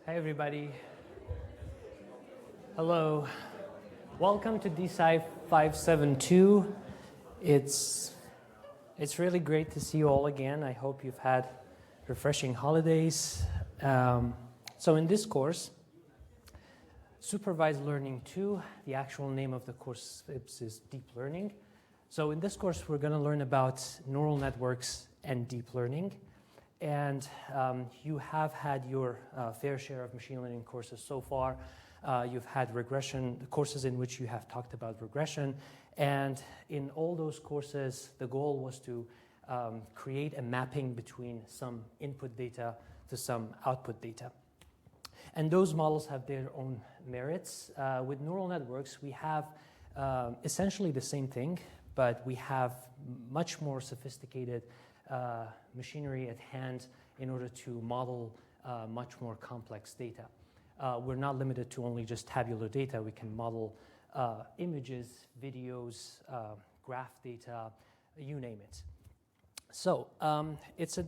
Hi, everybody. Hello. Welcome to DSCI 572. It's really great to see you all again. I hope you've had refreshing holidays. So in this course, Supervised Learning 2, the actual name of the course is Deep Learning. So in this course, we're going to learn about neural networks and deep learning. And you have had your fair share of machine learning courses so far. You've had regression courses in which you have talked about regression. And in all those courses, the goal was to create a mapping between some input data to some output data. And those models have their own merits. With neural networks, we have essentially the same thing, but we have much more sophisticated machinery at hand in order to model much more complex data. We're not limited to only just tabular data. We can model images, videos, graph data, you name it. So it's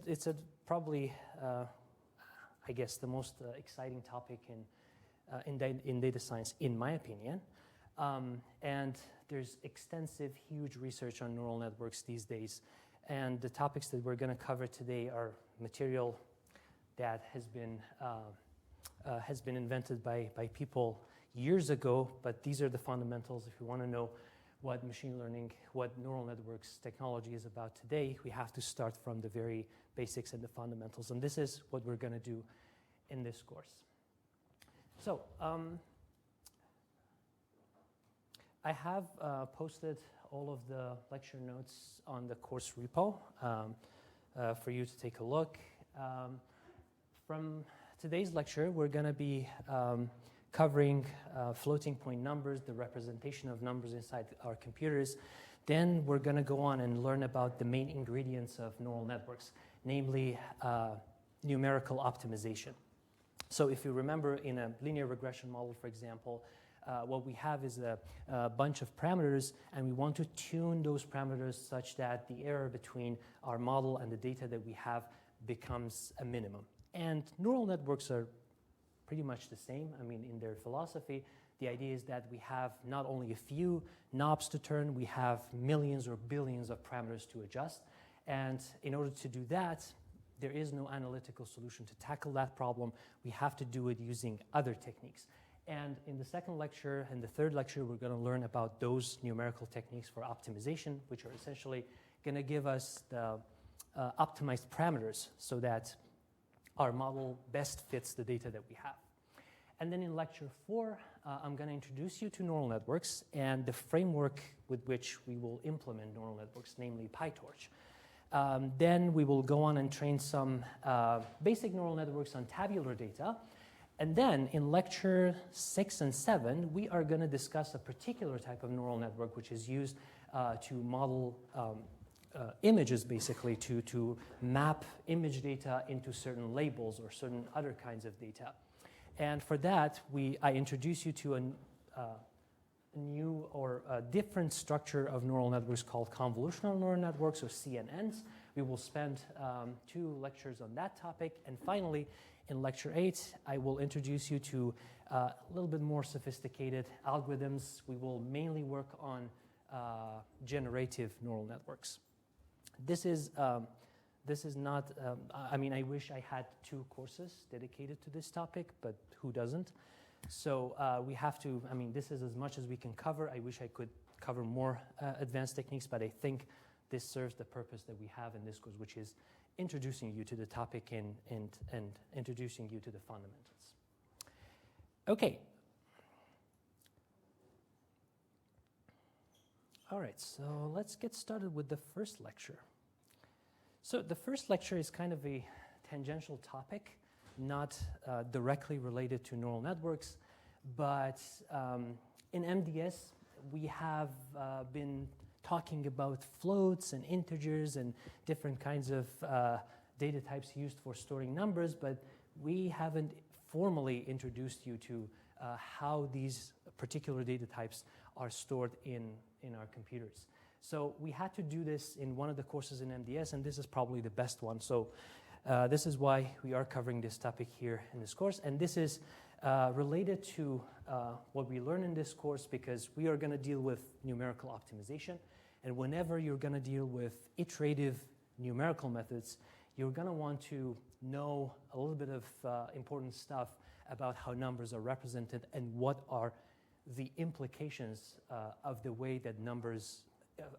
probably, I guess, the most exciting topic in data science, in my opinion. And there's extensive, huge research on neural networks these days. And the topics that we're going to cover today are material that has been invented by people years ago, but these are the fundamentals. If you want to know what machine learning, what neural networks technology is about today, we have to start from the very basics and the fundamentals. And this is what we're going to do in this course. So I have posted all of the lecture notes on the course repo for you to take a look. From today's lecture, we're going to be covering floating point numbers, the representation of numbers inside our computers. Then we're going to go on and learn about the main ingredients of neural networks, namely numerical optimization. So if you remember, in a linear regression model, for example, what we have is a bunch of parameters, and we want to tune those parameters such that the error between our model and the data that we have becomes a minimum. And neural networks are pretty much the same. I mean, in their philosophy, the idea is that we have not only a few knobs to turn, we have millions or billions of parameters to adjust. And in order to do that, there is no analytical solution to tackle that problem. We have to do it using other techniques. And in the second lecture and the third lecture, we're going to learn about those numerical techniques for optimization, which are essentially going to give us the optimized parameters so that our model best fits the data that we have. And then in lecture 4, I'm going to introduce you to neural networks and the framework with which we will implement neural networks, namely PyTorch. Then we will go on and train some basic neural networks on tabular data. And then in lecture 6 and 7, we are going to discuss a particular type of neural network which is used to model images, basically, to map image data into certain labels or certain other kinds of data. And for that, I introduce you to a new or a different structure of neural networks called convolutional neural networks, or CNNs. We will spend 2 lectures on that topic. And finally, in lecture 8, I will introduce you to a little bit more sophisticated algorithms. We will mainly work on generative neural networks. This is not, I mean, I wish I had 2 courses dedicated to this topic, but who doesn't? So we have to, I mean, this is as much as we can cover. I wish I could cover more advanced techniques, but I think this serves the purpose that we have in this course, which is introducing you to the topic and introducing you to the fundamentals. Okay. All right, so let's get started with the first lecture. So the first lecture is kind of a tangential topic, not directly related to neural networks, but in MDS, we have been talking about floats and integers and different kinds of data types used for storing numbers, but we haven't formally introduced you to how these particular data types are stored in our computers. So we had to do this in one of the courses in MDS, and this is probably the best one. So This is why we are covering this topic here in this course, and this is related to what we learn in this course, because we are going to deal with numerical optimization, and whenever you're going to deal with iterative numerical methods, you're going to want to know a little bit of important stuff about how numbers are represented and what are the implications of the way that numbers,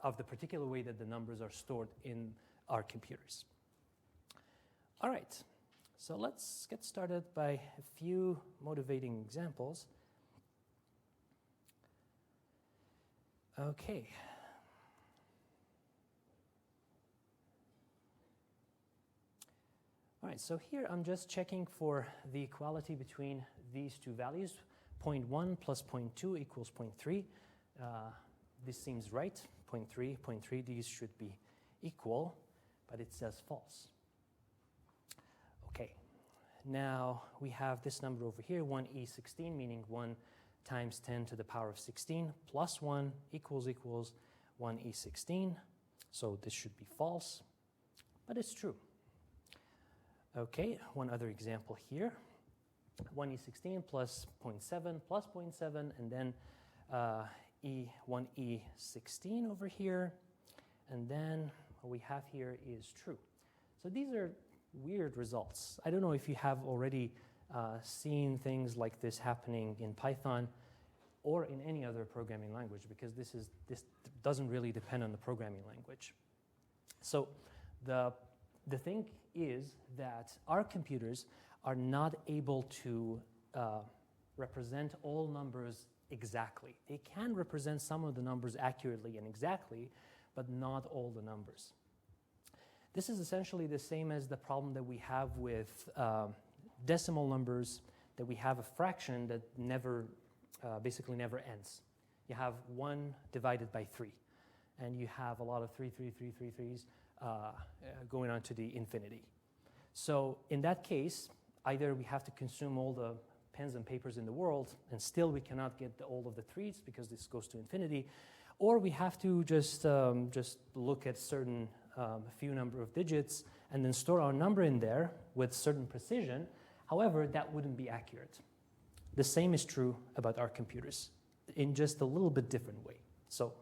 of the particular way that the numbers are stored in our computers. All right, so let's get started by a few motivating examples. Okay. All right, so here I'm just checking for the equality between these two values. 0.1 plus 0.2 equals 0.3. This seems right. 0.3, 0.3, these should be equal, but it says false. Okay, now we have this number over here, 1e16, meaning 1 times 10 to the power of 16 plus 1 equals 1e16. So this should be false, but it's true. Okay, one other example here. 1e16 plus 0.7 plus 0.7, and then 1e16 over here. And then what we have here is true. So these are weird results. I don't know if you have already seen things like this happening in Python or in any other programming language, because this doesn't really depend on the programming language. So the thing is that our computers are not able to represent all numbers exactly. They can represent some of the numbers accurately and exactly, but not all the numbers. This is essentially the same as the problem that we have with decimal numbers, that we have a fraction that basically never ends. You have 1 divided by 3, and you have a lot of 3, 3, 3, 3, 3s going on to the infinity. So in that case, either we have to consume all the pens and papers in the world, and still we cannot get all of the 3s because this goes to infinity, or we have to just look at certain few number of digits and then store our number in there with certain precision. However, that wouldn't be accurate. The same is true about our computers in just a little bit different way. So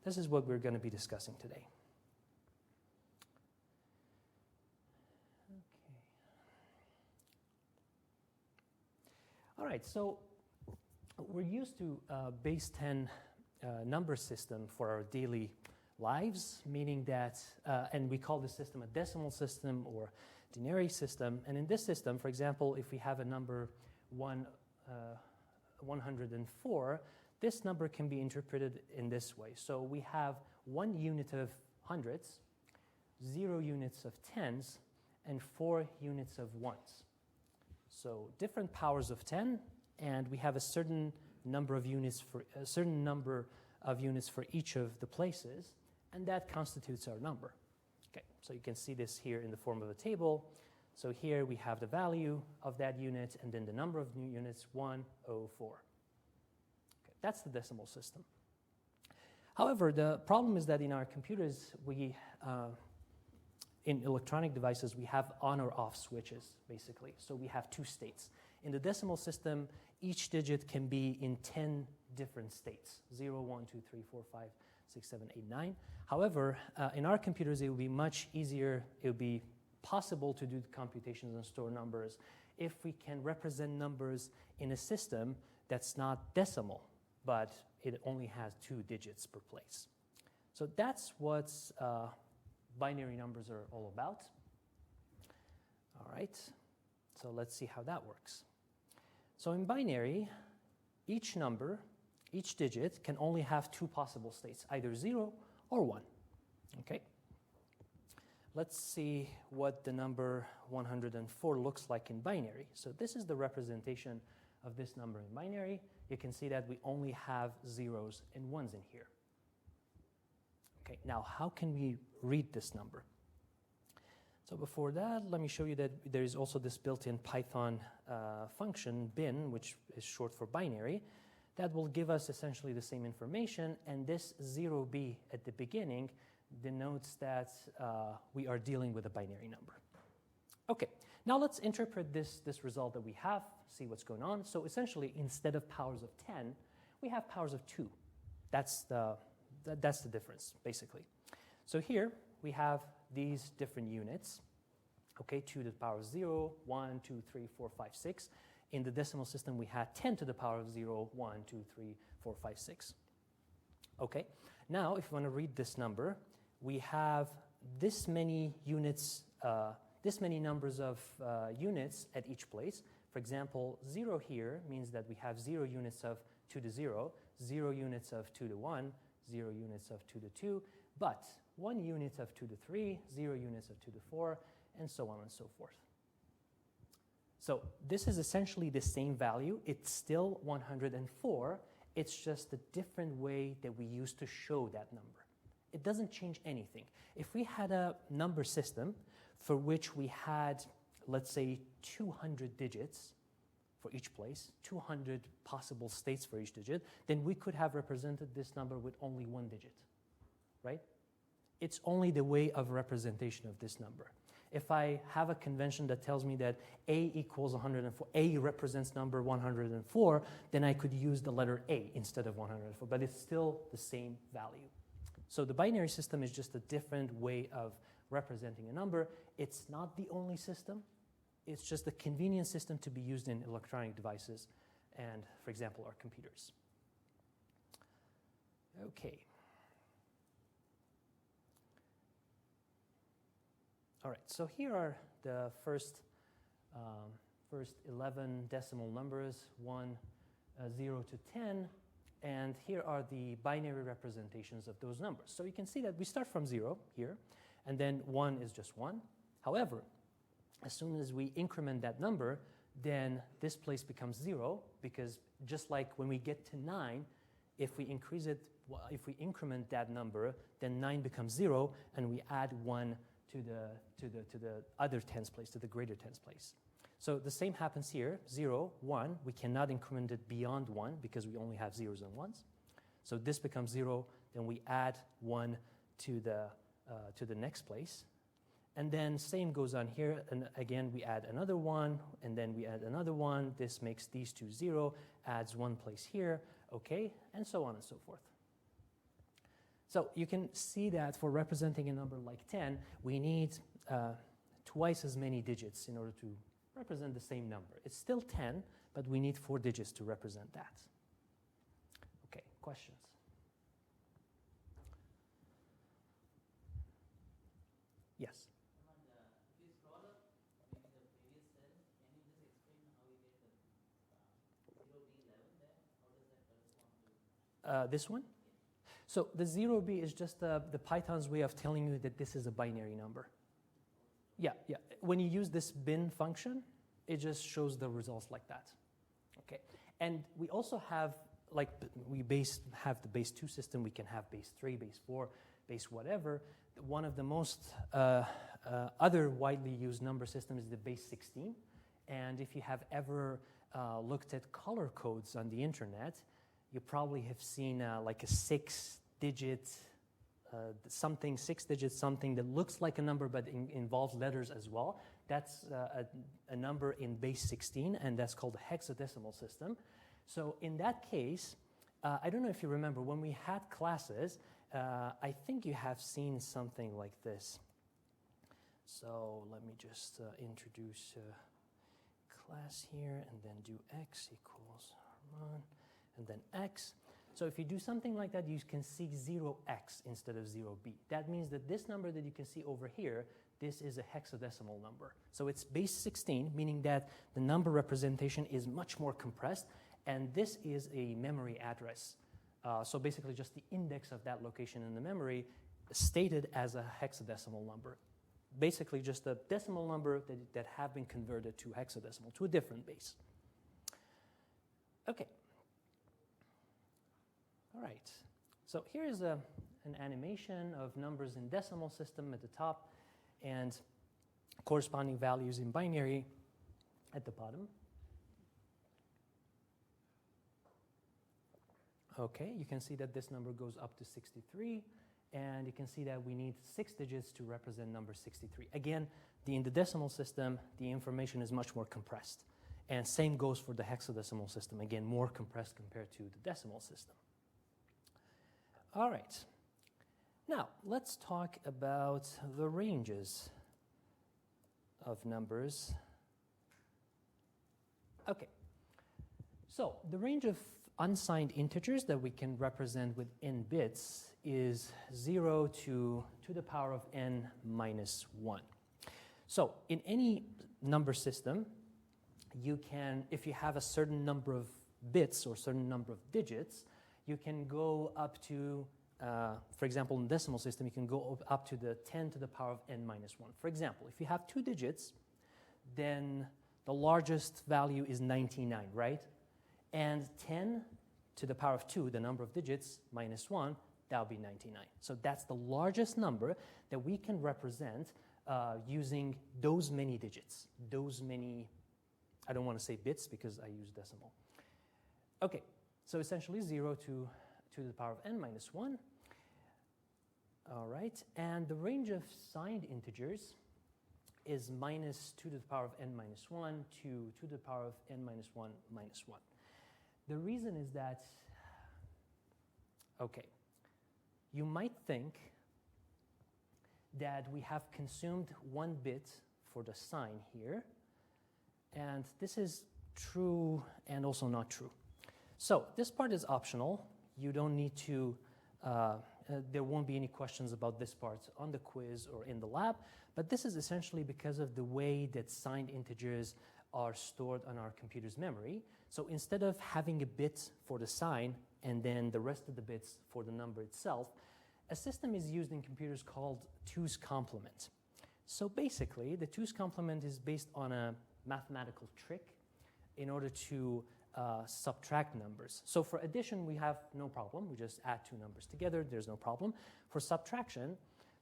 this is what we're going to be discussing today. All right, so we're used to base 10 number system for our daily lives, meaning that, and we call this system a decimal system or denary system. And in this system, for example, if we have a number 104, this number can be interpreted in this way. So we have 1 unit of hundreds, 0 units of tens, and 4 units of ones. So different powers of 10, and we have a certain number of units for each of the places, and that constitutes our number. Okay, so you can see this here in the form of a table. So here we have the value of that unit, and then the number of new units, 104. Okay, that's the decimal system. However, the problem is that in our computers, in electronic devices, we have on or off switches, basically. So we have 2 states. In the decimal system, each digit can be in 10 different states, 0, 1, 2, 3, 4, 5, 6, 7, 8, 9. However, in our computers, it will be much easier. It will be possible to do the computations and store numbers if we can represent numbers in a system that's not decimal, but it only has 2 digits per place. So that's what binary numbers are all about. All right, so let's see how that works. So in binary, each number, each digit can only have 2 possible states, either 0 or 1. Okay. Let's see what the number 104 looks like in binary. So this is the representation of this number in binary. You can see that we only have 0s and 1s in here. Okay, now how can we read this number? So before that, let me show you that there is also this built-in Python function, bin, which is short for binary, that will give us essentially the same information, and this 0b at the beginning denotes that we are dealing with a binary number. Okay, now let's interpret this result that we have, see what's going on. So essentially, instead of powers of 10, we have powers of 2. That's the difference, basically. So here, we have these different units, okay, 2 to the power of 0, 1, 2, 3, 4, 5, 6. In the decimal system, we had 10 to the power of 0, 1, 2, 3, 4, 5, 6. Okay, now if you want to read this number, we have this many units, this many numbers of units at each place. For example, 0 here means that we have 0 units of 2 to 0, 0 units of 2 to 1, 0 units of 2 to 2, but 1 unit of 2 to 3, 0 units of 2 to 4, and so on and so forth. So this is essentially the same value. It's still 104. It's just a different way that we use to show that number. It doesn't change anything. If we had a number system for which we had, let's say, 200 digits for each place, 200 possible states for each digit, then we could have represented this number with only 1 digit, right? It's only the way of representation of this number. If I have a convention that tells me that A equals 104, A represents number 104, then I could use the letter A instead of 104, but it's still the same value. So the binary system is just a different way of representing a number. It's not the only system. It's just a convenient system to be used in electronic devices and, for example, our computers. Okay. All right, so here are the first 11 decimal numbers, 0 to 10, and here are the binary representations of those numbers. So you can see that we start from 0 here, and then 1 is just 1. However, as soon as we increment that number, then this place becomes 0, because just like when we get to 9, if we increment that number, then 9 becomes 0, and we add 1 to the other tens place, to the greater tens place. So the same happens here, 0, 1. We cannot increment it beyond 1 because we only have zeros and 1s. So this becomes 0, then we add 1 to the next place. And then same goes on here, and again we add another 1, and then we add another 1. This makes these two 0, adds 1 place here, okay, and so on and so forth. So you can see that for representing a number like 10, we need twice as many digits in order to represent the same number. It's still 10, but we need 4 digits to represent that. Okay, questions? Yes? If you scroll up maybe the previous cell, can you just explain how you get the 0B11 there? How does that correspond to? This one? So the 0B is just the Python's way of telling you that this is a binary number. Yeah. When you use this bin function, it just shows the results like that. Okay. And we also have, like, have the base 2 system. We can have base 3, base 4, base whatever. One of the most other widely used number systems is the base 16. And if you have ever looked at color codes on the internet, you probably have seen like a 6-digit something, 6-digit something that looks like a number but involves letters as well. That's a number in base 16, and that's called a hexadecimal system. So in that case, I don't know if you remember, when we had classes, I think you have seen something like this. So let me just introduce class here, and then do x equals 1, and then x. So if you do something like that, you can see 0x instead of 0b. That means that this number that you can see over here, this is a hexadecimal number. So it's base 16, meaning that the number representation is much more compressed, and this is a memory address. So basically just the index of that location in the memory stated as a hexadecimal number. Basically just a decimal number that have been converted to hexadecimal, to a different base. Okay. All right, so here's an animation of numbers in decimal system at the top and corresponding values in binary at the bottom. Okay, you can see that this number goes up to 63, and you can see that we need 6 digits to represent number 63. Again, in the decimal system, the information is much more compressed. And same goes for the hexadecimal system. Again, more compressed compared to the decimal system. All right. Now, let's talk about the ranges of numbers. Okay. So the range of unsigned integers that we can represent with n bits is 0 to the power of n minus 1. So in any number system, you can, if you have a certain number of bits or certain number of digits, you can go up to, for example, in the decimal system, you can go up to the 10 to the power of n minus 1. For example, if you have 2 digits, then the largest value is 99, right? And 10 to the power of 2, the number of digits, minus 1, that would be 99. So that's the largest number that we can represent using those many digits, those many, I don't want to say bits because I use decimal. Okay, so essentially 0 to the power of n minus 1. All right, and the range of signed integers is minus 2 to the power of n minus 1 to 2 to the power of n minus 1 minus 1. The reason is that, okay, you might think that we have consumed 1 bit for the sign here, and this is true and also not true. So this part is optional. You don't need to, there won't be any questions about this part on the quiz or in the lab, but this is essentially because of the way that signed integers are stored on our computer's memory. So instead of having a bit for the sign and then the rest of the bits for the number itself, a system is used in computers called 2's complement. So basically, the 2's complement is based on a mathematical trick in order to subtract numbers. So for addition, we have no problem. We just add 2 numbers together. There's no problem. For subtraction,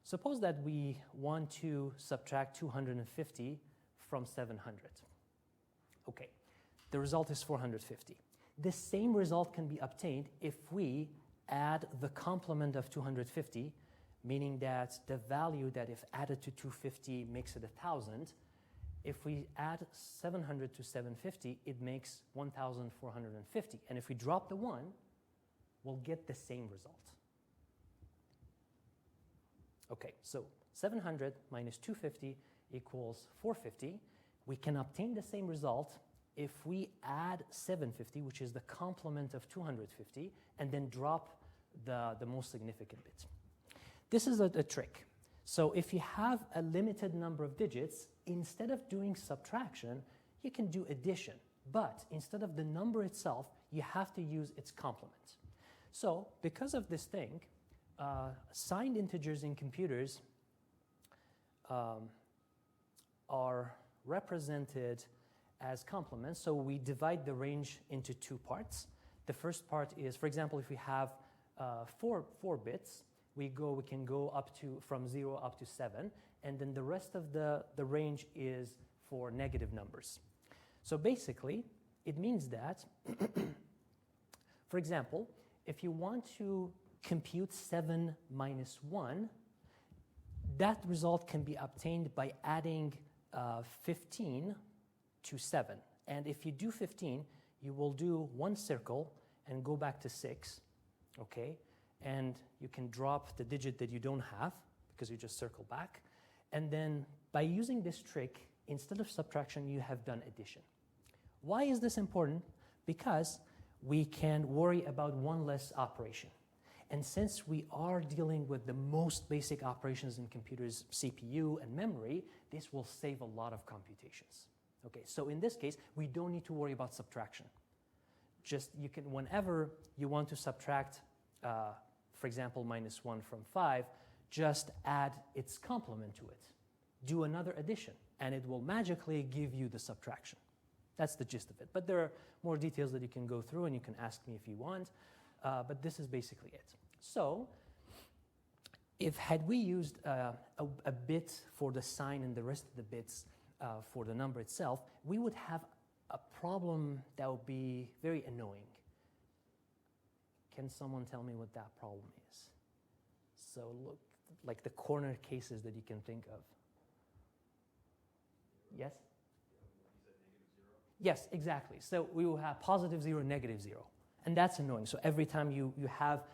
suppose that we want to subtract 250 from 700. Okay, the result is 450. The same result can be obtained if we add the complement of 250, meaning that the value that if added to 250 makes it 1,000. If we add 700 to 750, it makes 1,450. And if we drop the 1, we'll get the same result. Okay, so 700 minus 250 equals 450. We can obtain the same result if we add 750, which is the complement of 250, and then drop the most significant bit. This is a trick. So if you have a limited number of digits, instead of doing subtraction, you can do addition. But instead of the number itself, you have to use its complement. So because of this thing, signed integers in computers are represented as complements. So we divide the range into 2 parts. The first part is, for example, if we have 4 bits, we can go up to from 0 up to 7, and then the rest of the range is for negative numbers. So basically, it means that, for example, if you want to compute 7 minus 1, that result can be obtained by adding 15 to 7. And if you do 15, you will do 1 circle and go back to 6, okay? And you can drop the digit that you don't have because you just circle back. And then by using this trick, instead of subtraction, you have done addition. Why is this important? Because we can worry about one less operation. And since we are dealing with the most basic operations in computers, CPU and memory, this will save a lot of computations. Okay, so in this case, we don't need to worry about subtraction. Just you can, whenever you want to subtract, for example, minus 1 from 5, just add its complement to it. Do another addition, and it will magically give you the subtraction. That's the gist of it. But there are more details that you can go through, and you can ask me if you want. But this is basically it. So, had we used a bit for the sign and the rest of the bits for the number itself, we would have a problem that would be very annoying. Can someone tell me what that problem is? So look, like the corner cases that you can think of. Yes? Yes, exactly. So we will have positive 0, negative 0. And that's annoying. So every time you have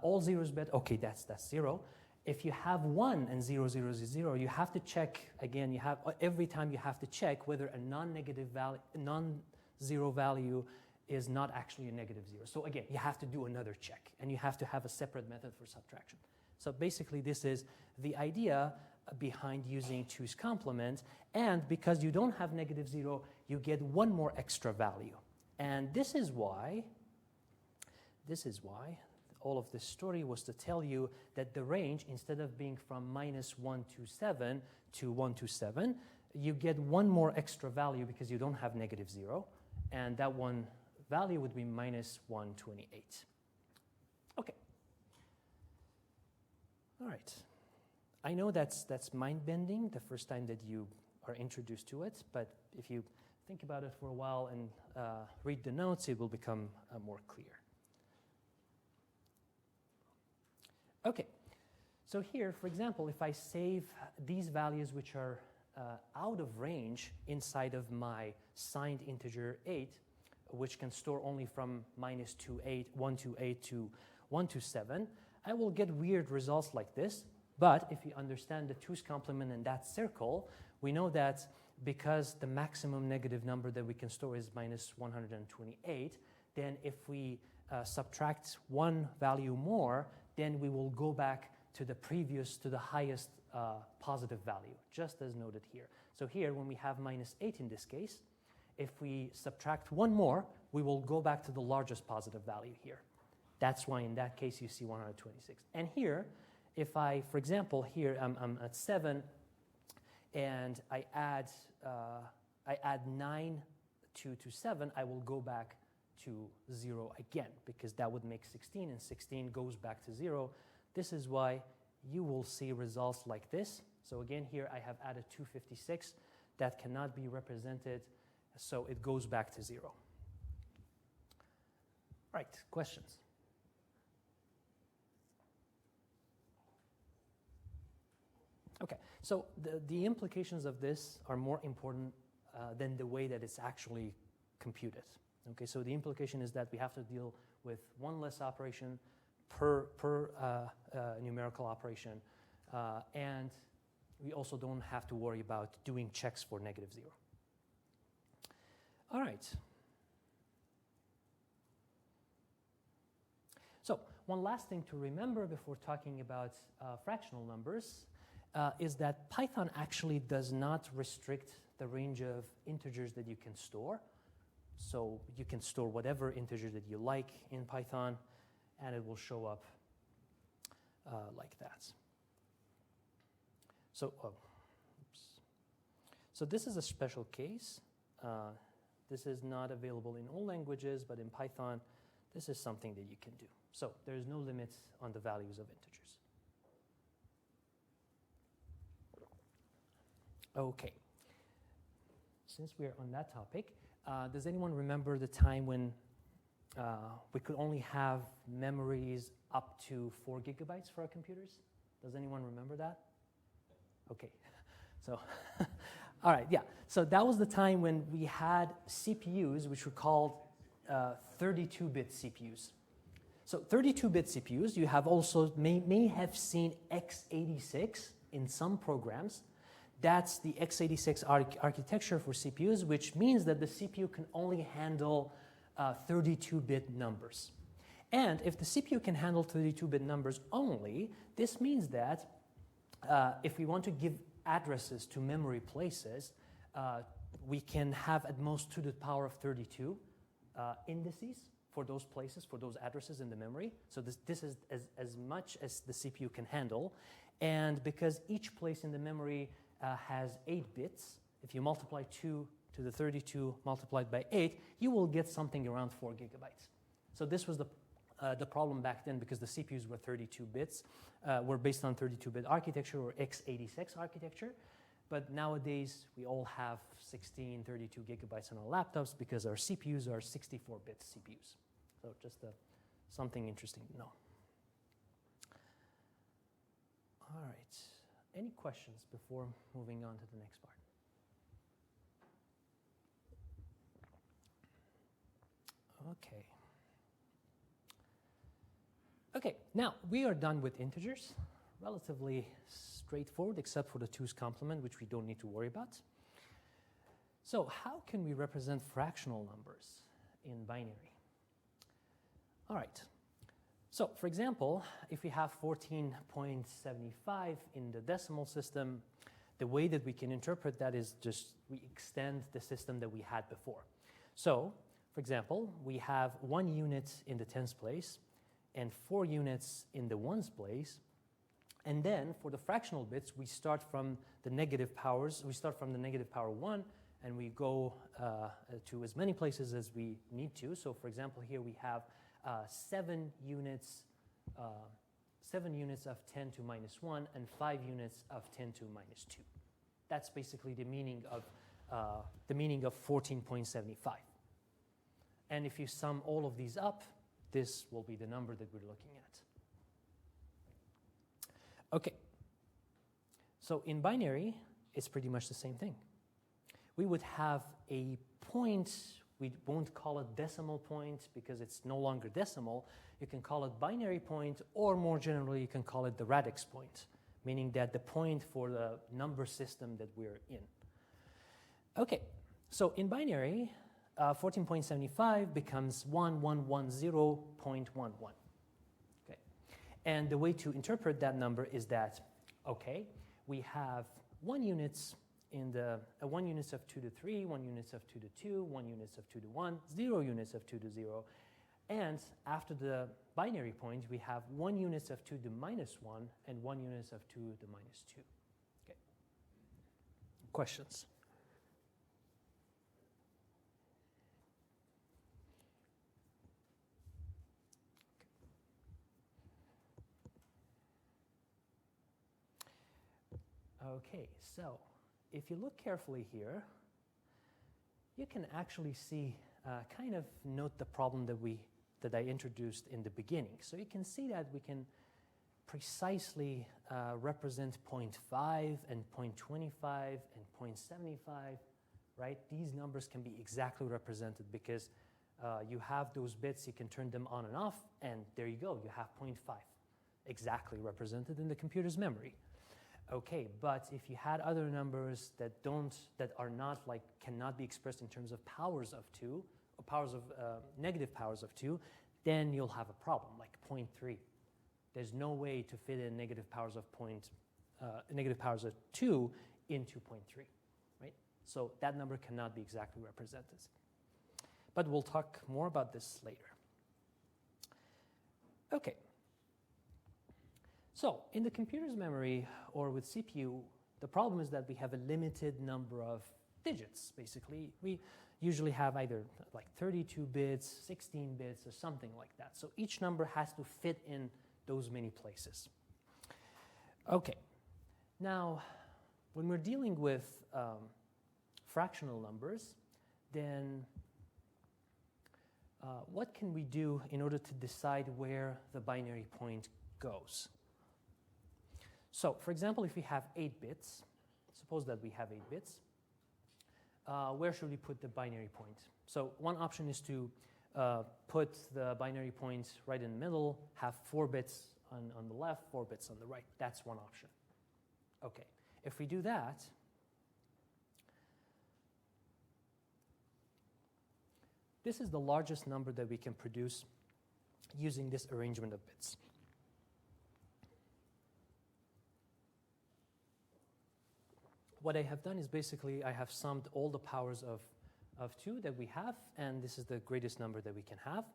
all zeros bet, okay, that's 0. If you have 1 and 0, 0, 0, you have to check, again, every time you have to check whether a non-negative value, non-zero value is not actually a negative 0. So again, you have to do another check, and you have to have a separate method for subtraction. So basically, this is the idea behind using 2's complement, and because you don't have negative 0, you get one more extra value. And this is why all of this story was to tell you that the range, instead of being from -127 to 127, you get one more extra value because you don't have negative 0, and that one value would be -128. Okay. All right. I know that's mind-bending the first time that you are introduced to it, but if you think about it for a while and read the notes, it will become more clear. Okay, so here, for example, if I save these values which are out of range inside of my signed integer 8, which can store only from -128 to 127, I will get weird results like this. But if you understand the 2's complement in that circle, we know that because the maximum negative number that we can store is -128, then if we subtract one value more, then we will go back to the highest positive value, just as noted here. So here, when we have -8 in this case, if we subtract one more, we will go back to the largest positive value here. That's why in that case you see 126. And here, if I, for example, here I'm at 7, and I add 9 to 7, I will go back to 0 again, because that would make 16, and 16 goes back to 0. This is why you will see results like this. So again, here I have added 256. That cannot be represented, so it goes back to 0. All right, questions? Okay, so the implications of this are more important than the way that it's actually computed. Okay, so the implication is that we have to deal with one less operation per numerical operation, and we also don't have to worry about doing checks for -0. All right. So one last thing to remember before talking about fractional numbers is that Python actually does not restrict the range of integers that you can store. So you can store whatever integer that you like in Python, and it will show up like that. So, so this is a special case. This is not available in all languages, but in Python, this is something that you can do. So there is no limit on the values of integers. Okay. Since we are on that topic, does anyone remember the time when we could only have memories up to 4 gigabytes for our computers? Does anyone remember that? Okay. So, all right, yeah. So that was the time when we had CPUs, which were called 32-bit CPUs. So 32-bit CPUs, you have also may have seen x86 in some programs. That's the x86 architecture for CPUs, which means that the CPU can only handle 32-bit numbers. And if the CPU can handle 32-bit numbers only, this means that if we want to give addresses to memory places, we can have at most 2 to the power of 32 indices for those places, for those addresses in the memory. So this is as much as the CPU can handle. And because each place in the memory has 8 bits, if you multiply 2 to the 32 multiplied by 8, you will get something around 4 gigabytes. So this was the problem back then, because the CPUs were 32 bits, were based on 32-bit architecture or x86 architecture. But nowadays, we all have 16, 32 gigabytes on our laptops because our CPUs are 64-bit CPUs. So just something interesting to know. All right. Any questions before moving on to the next part? Okay. Okay, now we are done with integers. Relatively straightforward, except for the 2's complement, which we don't need to worry about. So how can we represent fractional numbers in binary? All right. So for example, if we have 14.75 in the decimal system, the way that we can interpret that is just we extend the system that we had before. So for example, we have 1 unit in the tens place and 4 units in the ones place. And then for the fractional bits, we start from the negative powers. We start from the negative power 1, and we go to as many places as we need to. So for example, here we have 7 units of 10 to minus 1 and 5 units of 10 to minus 2. That's basically the meaning of 14.75. And if you sum all of these up, this will be the number that we're looking at. Okay, so in binary, it's pretty much the same thing. We would have a point. We won't call it decimal point because it's no longer decimal. You can call it binary point, or more generally, you can call it the radix point, meaning that the point for the number system that we're in. Okay, so in binary, 14.75 becomes 1110.11. Okay, and the way to interpret that number is that, okay, we have 1 units in the 1 units of 2 to 3, 1 units of 2 to 2, 1 units of 2 to 1, 0 units of 2 to 0. And after the binary point, we have 1 units of 2 to minus 1 and 1 units of 2 to minus 2. Okay. Questions? Okay, so if you look carefully here, you can actually see, kind of note the problem that I introduced in the beginning. So you can see that we can precisely represent 0.5 and 0.25 and 0.75, right? These numbers can be exactly represented because you have those bits, you can turn them on and off, and there you go, you have 0.5 exactly represented in the computer's memory. Okay, but if you had other numbers that are not like, cannot be expressed in terms of powers of 2, or powers of, negative powers of 2, then you'll have a problem, like 0.3. There's no way to fit in negative powers of 2 into 0.3, right? So that number cannot be exactly represented. But we'll talk more about this later. Okay. So in the computer's memory or with CPU, the problem is that we have a limited number of digits, basically. We usually have either like 32 bits, 16 bits, or something like that. So each number has to fit in those many places. Okay, now when we're dealing with fractional numbers, then what can we do in order to decide where the binary point goes? So, for example, if we have 8 bits, suppose that we have 8 bits, where should we put the binary point? So one option is to put the binary point right in the middle, have 4 bits on the left, 4 bits on the right. That's one option. Okay, if we do that, this is the largest number that we can produce using this arrangement of bits. What I have done is basically I have summed all the powers of 2 that we have, and this is the greatest number that we can have.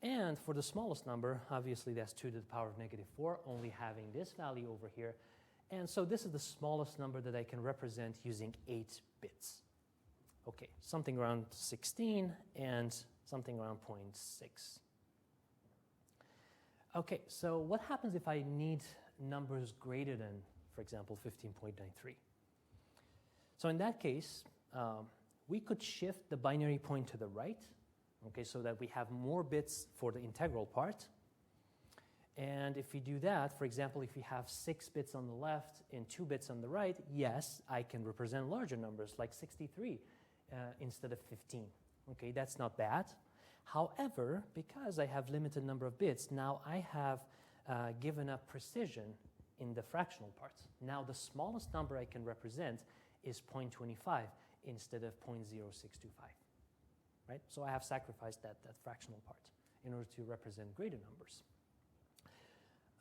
And for the smallest number, obviously that's 2 to the power of negative 4, only having this value over here. And so this is the smallest number that I can represent using 8 bits. Okay, something around 16 and something around 0.6. Okay, so what happens if I need numbers greater than, for example, 15.93? So in that case, we could shift the binary point to the right, okay, so that we have more bits for the integral part. And if we do that, for example, if we have 6 bits on the left and 2 bits on the right, yes, I can represent larger numbers like 63 instead of 15. Okay, that's not bad. However, because I have limited number of bits, now I have given up precision in the fractional parts. Now the smallest number I can represent is 0.25 instead of 0.0625. Right? So I have sacrificed that fractional part in order to represent greater numbers.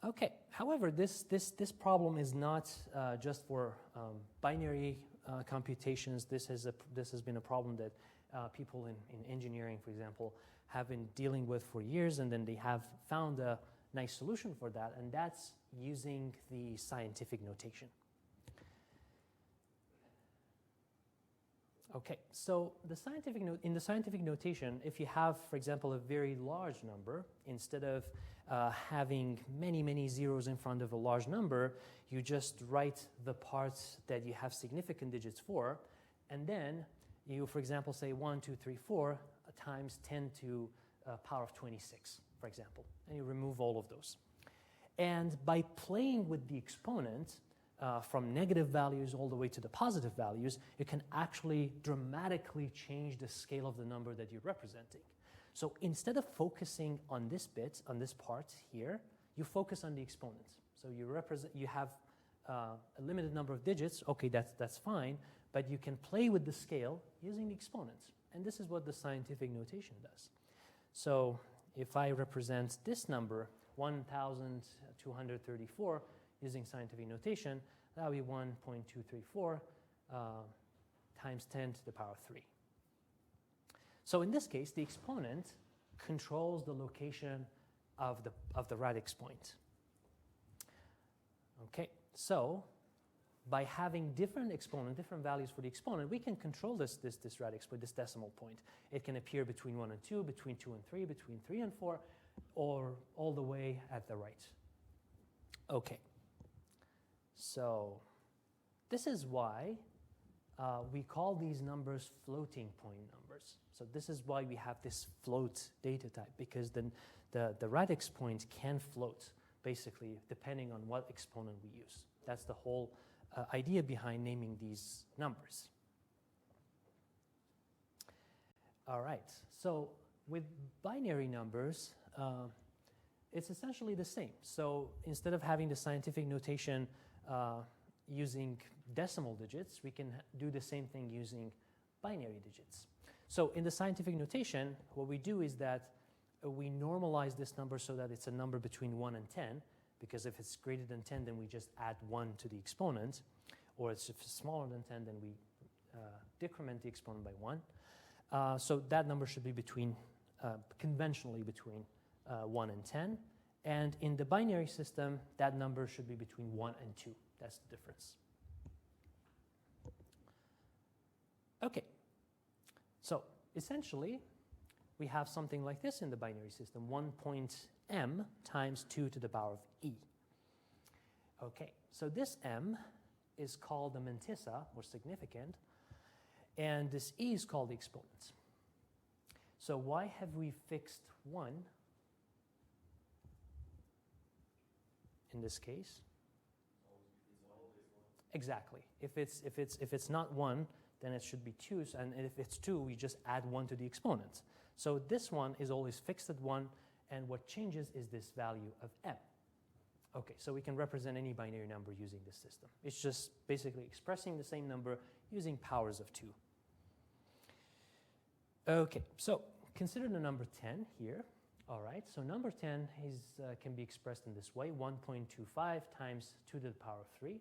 Okay, however, this problem is not just for binary computations. This has been a problem that people in engineering, for example, have been dealing with for years, and then they have found a nice solution for that, and that's using the scientific notation. Okay, so in the scientific notation, if you have, for example, a very large number, instead of having many zeros in front of a large number, you just write the parts that you have significant digits for, and then you, for example, say 1, 2, 3, 4 times 10 to power of 26, for example, and you remove all of those. And by playing with the exponent, from negative values all the way to the positive values, you can actually dramatically change the scale of the number that you're representing. So instead of focusing on this bit, on this part here, you focus on the exponent. So you have a limited number of digits, okay, that's fine, but you can play with the scale using the exponent. And this is what the scientific notation does. So if I represent this number, 1,234, using scientific notation, that would be 1.234 times 10 to the power of 3. So in this case, the exponent controls the location of the radix point. Okay, so by having different values for the exponent, we can control this radix point, this decimal point. It can appear between 1 and 2, between 2 and 3, between 3 and 4, or all the way at the right. Okay. So this is why we call these numbers floating point numbers. So this is why we have this float data type, because then the radix point can float, basically, depending on what exponent we use. That's the whole idea behind naming these numbers. All right, so with binary numbers, it's essentially the same. So instead of having the scientific notation using decimal digits, we can do the same thing using binary digits. So in the scientific notation, what we do is that we normalize this number so that it's a number between 1 and 10, because if it's greater than 10, then we just add 1 to the exponent, or if it's smaller than 10, then we decrement the exponent by 1. So that number should be conventionally between 1 and 10. And in the binary system, that number should be between 1 and 2. That's the difference. Okay. So essentially, we have something like this in the binary system, 1.m times 2 to the power of e. Okay, so this m is called the mantissa, or significand, and this e is called the exponent. So why have we fixed 1 in this case? Exactly. If it's not 1, then it should be 2, and if it's 2, we just add 1 to the exponent. So this one is always fixed at 1, and what changes is this value of m. Okay, so we can represent any binary number using this system. It's just basically expressing the same number using powers of 2. Okay, so consider the number 10 here. All right, so number 10 can be expressed in this way, 1.25 times 2 to the power of 3.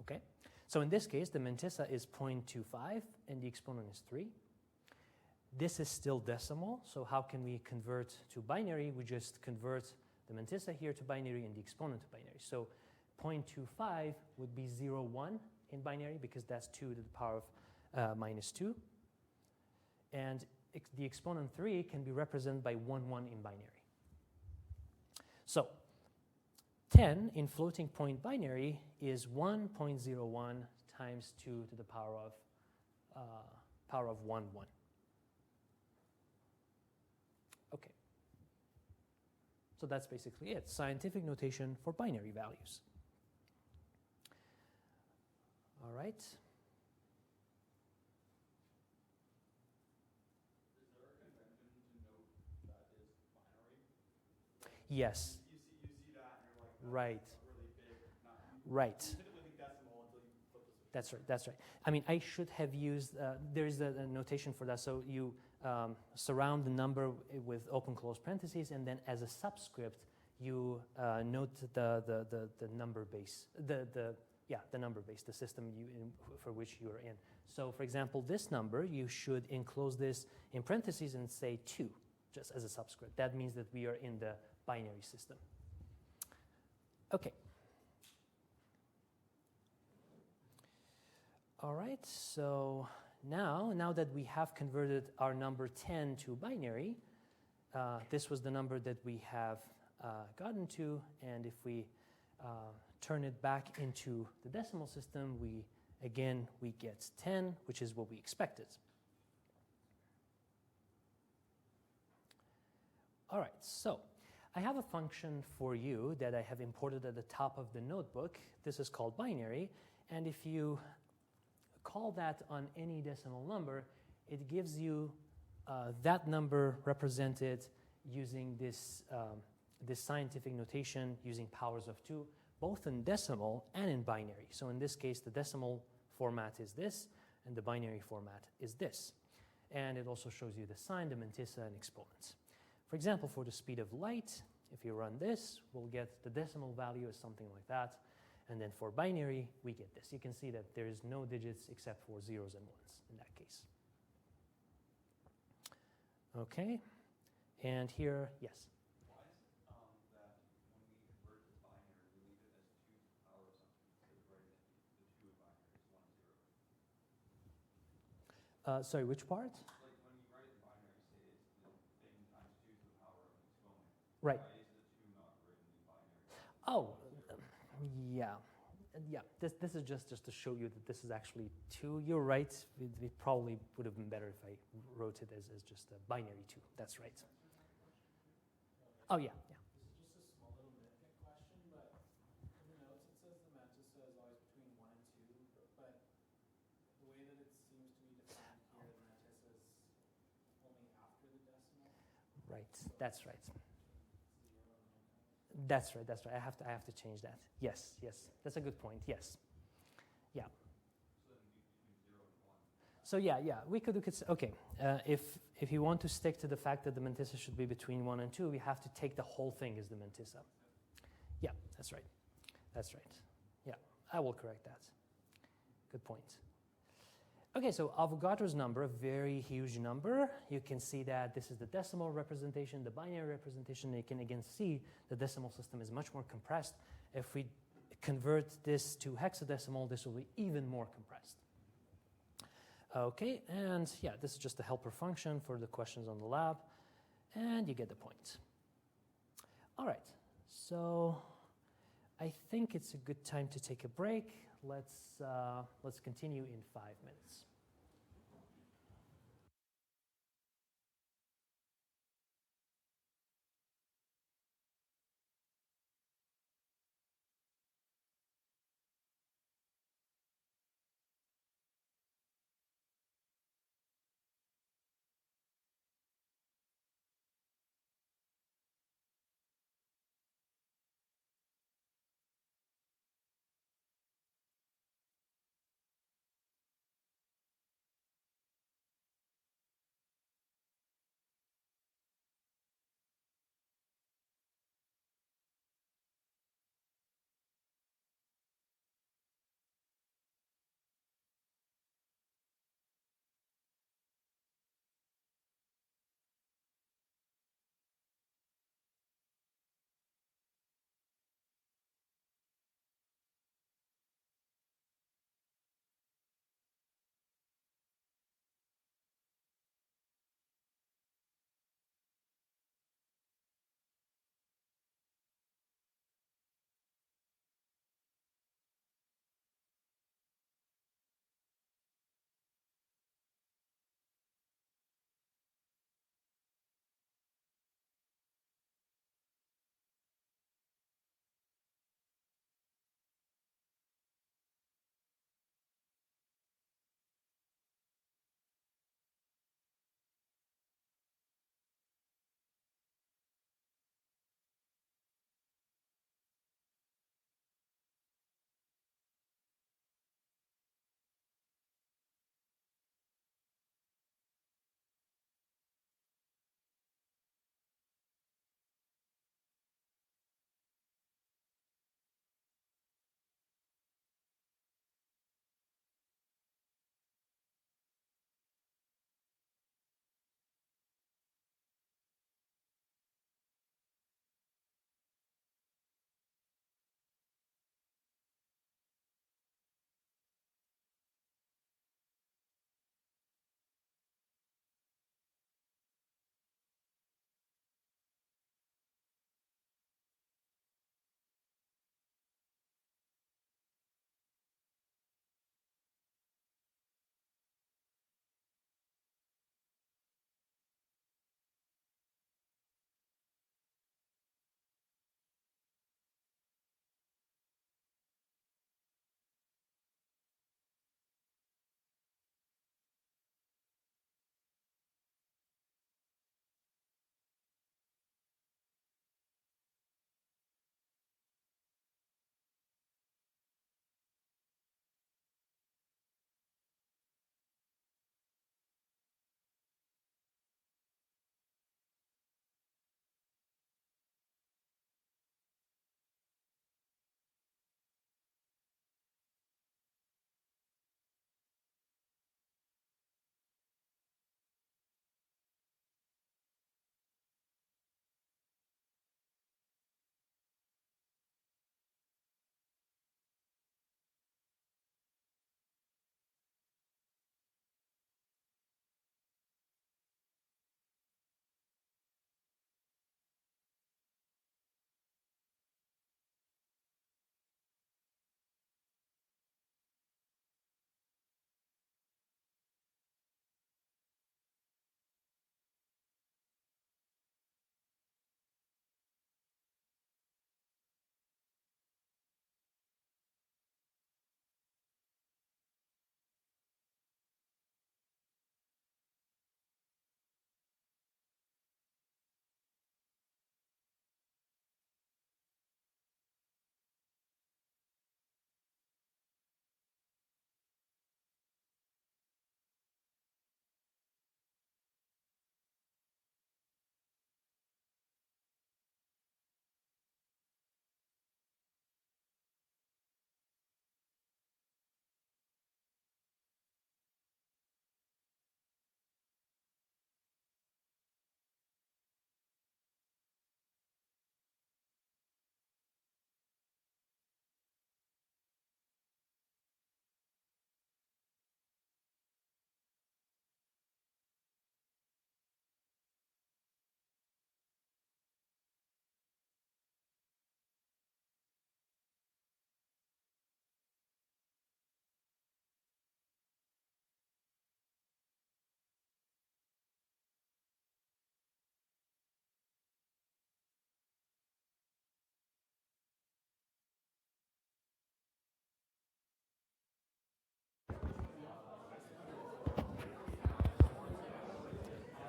Okay, so in this case, the mantissa is 0.25 and the exponent is 3. This is still decimal, so how can we convert to binary? We just convert the mantissa here to binary and the exponent to binary. So 0.25 would be 0.1 in binary, because that's 2 to the power of minus 2. And the exponent 3 can be represented by 1, 1 in binary. So 10 in floating point binary is 1.01 times 2 to the power of 1, 1. Okay. So that's basically it, scientific notation for binary values. All right. Is there a convention to note that is binary? Yes. You see that and you're like, Right. that's a really big, Right. you typically think decimal until you flip the switch. That's right. That's right. I mean, I should have used. There's a notation for that. So you surround the number with open close parentheses, and then as a subscript, you note the number base. The number base, the system for which you are in. So, for example, this number, you should enclose this in parentheses and say 2, just as a subscript. That means that we are in the binary system. Okay. All right, so now that we have converted our number 10 to binary, this was the number that we have gotten to, and if we turn it back into the decimal system, we get 10, which is what we expected. All right, so I have a function for you that I have imported at the top of the notebook. This is called binary, and if you call that on any decimal number, it gives you that number represented using this scientific notation using powers of 2, both in decimal and in binary. So in this case, the decimal format is this, and the binary format is this. And it also shows you the sign, the mantissa, and exponents. For example, for the speed of light, if you run this, we'll get the decimal value as something like that. And then for binary, we get this. You can see that there is no digits except for zeros and ones in that case. Okay, and here, yes? Why is it that when we convert to binary, we leave it as 2 to the power of something instead of writing the 2 in binary as 1, 0? Sorry, which part? Like when you write in binary, say it's the thing times 2 to the power of an exponent. Right. Why is the 2 not written in binary? Oh, yeah. This is just to show you that this is actually 2. You're right. It probably would have been better if I wrote it as just a binary 2. That's right. Oh, yeah. This is just a small little nitpick question, but in the notes it says the mantissa is always between 1 and 2, but the way that it seems to be defined here, the mantissa is only after the decimal. Right. That's right. 0 and 1. That's right. I have to change that. Yes. That's a good point. Yes. Yeah. So then between 0 and 1. So yeah. We could okay. If you want to stick to the fact that the mantissa should be between 1 and 2, we have to take the whole thing as the mantissa. Yeah, that's right. Yeah, I will correct that. Good point. Okay, so Avogadro's number, a very huge number. You can see that this is the decimal representation, the binary representation. You can again see the decimal system is much more compressed. If we convert this to hexadecimal, this will be even more compressed. Okay, and yeah, this is just a helper function for the questions on the lab, and you get the point. All right, so I think it's a good time to take a break. Let's continue in 5 minutes.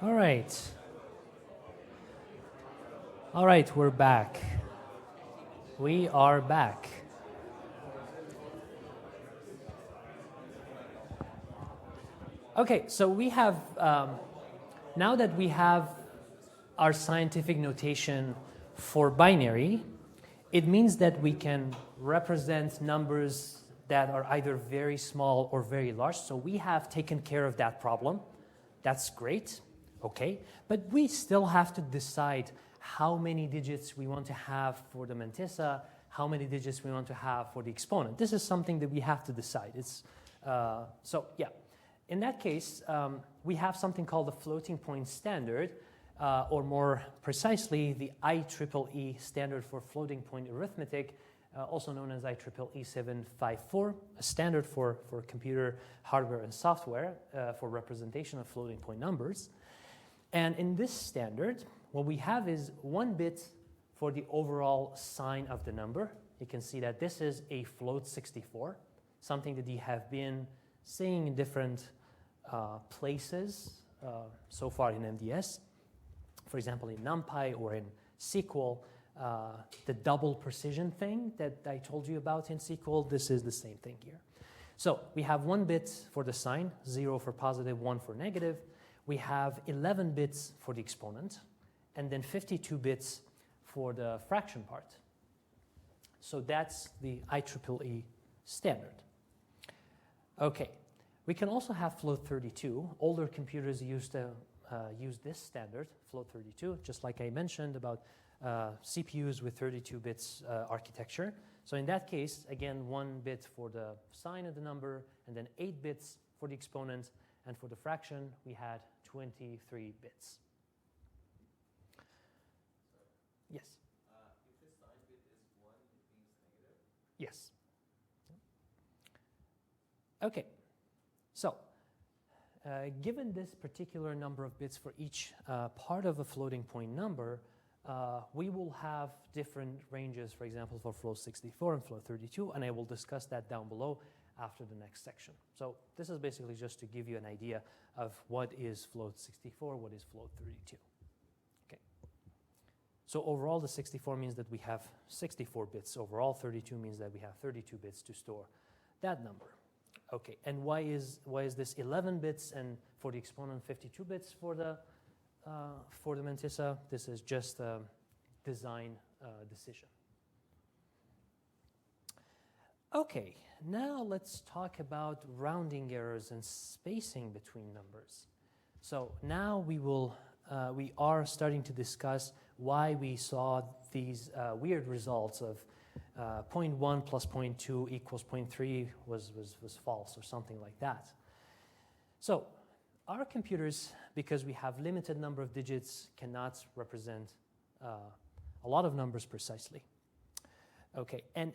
All right. All right, we're back. We are back. Okay, so we have, now that we have our scientific notation for binary, it means that we can represent numbers that are either very small or very large. So we have taken care of that problem. That's great, okay? But we still have to decide how many digits we want to have for the mantissa, how many digits we want to have for the exponent. This is something that we have to decide. So yeah. In that case, we have something called the floating point standard, or more precisely, the IEEE standard for floating point arithmetic, also known as IEEE 754, a standard for computer hardware and software for representation of floating point numbers. And in this standard, what we have is 1 bit for the overall sign of the number. You can see that this is a float 64, something that you have been seeing in different places so far in MDS. For example, in NumPy or in SQL, the double precision thing that I told you about in SQL, this is the same thing here. So we have 1 bit for the sign, 0 for positive, 1 for negative. We have 11 bits for the exponent, and then 52 bits for the fraction part. So that's the IEEE standard. Okay. We can also have float 32. Older computers used to use this standard, float 32, just like I mentioned about CPUs with 32 bits architecture. So in that case, again, 1 bit for the sign of the number, and then 8 bits for the exponent, and for the fraction, we had 23 bits. Yes? If the sign bit is 1, it means negative? Yes. Okay. So, given this particular number of bits for each part of a floating point number, we will have different ranges, for example, for float 64 and float 32, and I will discuss that down below after the next section. So this is basically just to give you an idea of what is float 64, what is float 32. Okay. So overall, the 64 means that we have 64 bits. Overall, 32 means that we have 32 bits to store that number. Okay, and why is this 11 bits and for the exponent 52 bits for the mantissa? This is just a design decision. Okay, now let's talk about rounding errors and spacing between numbers. So now we are starting to discuss why we saw these weird results of 0.1 plus 0.2 equals 0.3 was false or something like that. So our computers, because we have limited number of digits, cannot represent a lot of numbers precisely. Okay, and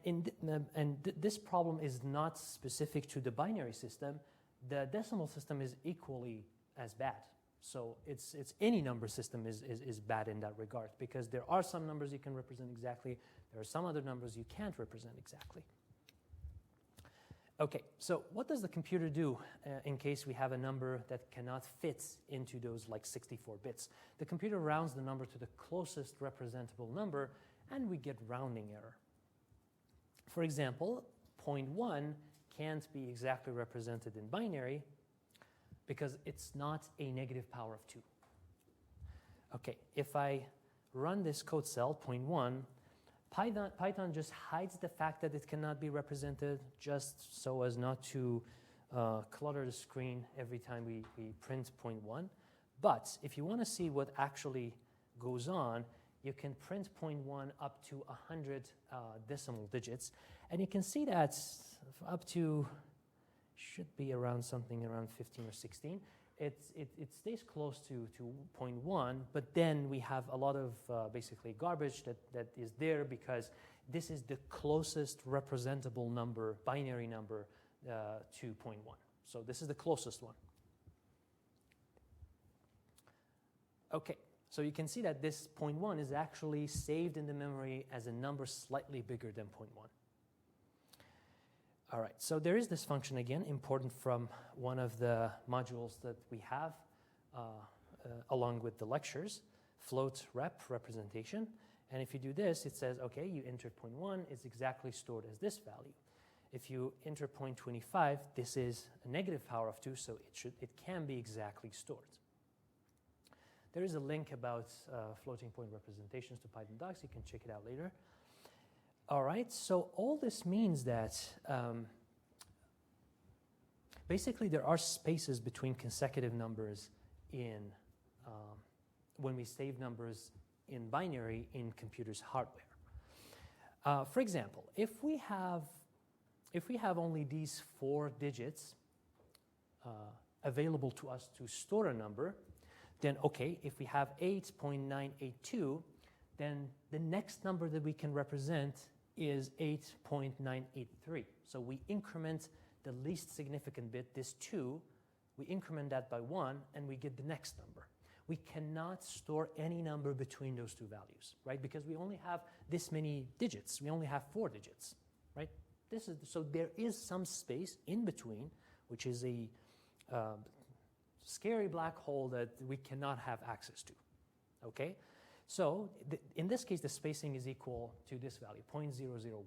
this problem is not specific to the binary system. The decimal system is equally as bad. So it's any number system is bad in that regard, because there are some numbers you can represent exactly. There are some other numbers you can't represent exactly. Okay, so what does the computer do in case we have a number that cannot fit into those like 64 bits? The computer rounds the number to the closest representable number, and we get rounding error. For example, 0.1 can't be exactly represented in binary because it's not a negative power of 2. Okay, if I run this code cell, 0.1, Python just hides the fact that it cannot be represented just so as not to clutter the screen every time we print 0.1. But if you want to see what actually goes on, you can print 0.1 up to 100 decimal digits. And you can see that up to, should be around something around 15 or 16. It stays close to 0.1, but then we have a lot of basically garbage that is there because this is the closest representable number, binary number, to 0.1. So this is the closest one. Okay, so you can see that this 0.1 is actually saved in the memory as a number slightly bigger than 0.1. All right, so there is this function again, important from one of the modules that we have along with the lectures, float rep representation. And if you do this, it says, okay, you entered 0.1, it's exactly stored as this value. If you enter 0.25, this is a negative power of 2, so it can be exactly stored. There is a link about floating point representations to Python docs. You can check it out later. All right, so all this means that basically there are spaces between consecutive numbers in when we save numbers in binary in computers' hardware. For example, if we have only these 4 digits available to us to store a number, then okay, if we have 8.982, then the next number that we can represent is 8.983. So we increment the least significant bit, this 2, we increment that by 1, and we get the next number. We cannot store any number between those two values, right? Because we only have this many digits. We only have 4 digits, right? So there is some space in between, which is a scary black hole that we cannot have access to, okay? So in this case, the spacing is equal to this value, 0.001.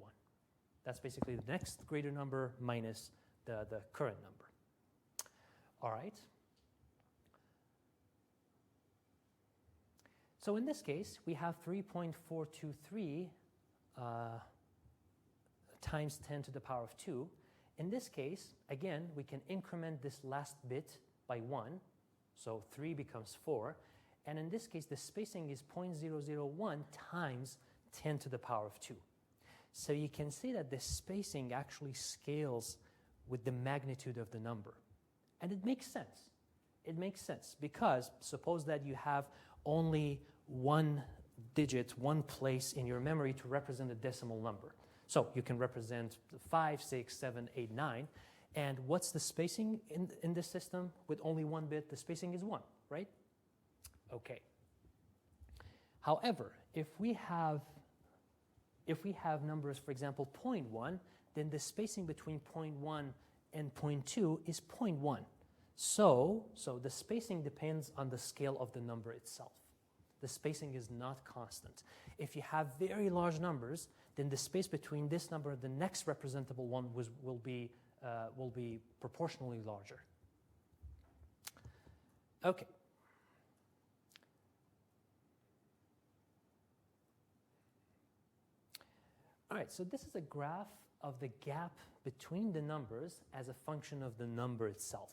That's basically the next greater number minus the current number. All right. So in this case, we have 3.423 times 10 to the power of 2. In this case, again, we can increment this last bit by 1. So 3 becomes 4. And in this case, the spacing is 0.001 times 10 to the power of 2. So you can see that the spacing actually scales with the magnitude of the number. And it makes sense. It makes sense because suppose that you have only one digit, one place in your memory to represent a decimal number. So you can represent 5, 6, 7, 8, 9. And what's the spacing in this system? With only one bit, the spacing is 1, right? Okay. However, if we have numbers, for example, 0.1, then the spacing between 0.1 and 0.2 is 0.1. So the spacing depends on the scale of the number itself. The spacing is not constant. If you have very large numbers, then the space between this number and the next representable one will be proportionally larger. Okay. All right, so this is a graph of the gap between the numbers as a function of the number itself.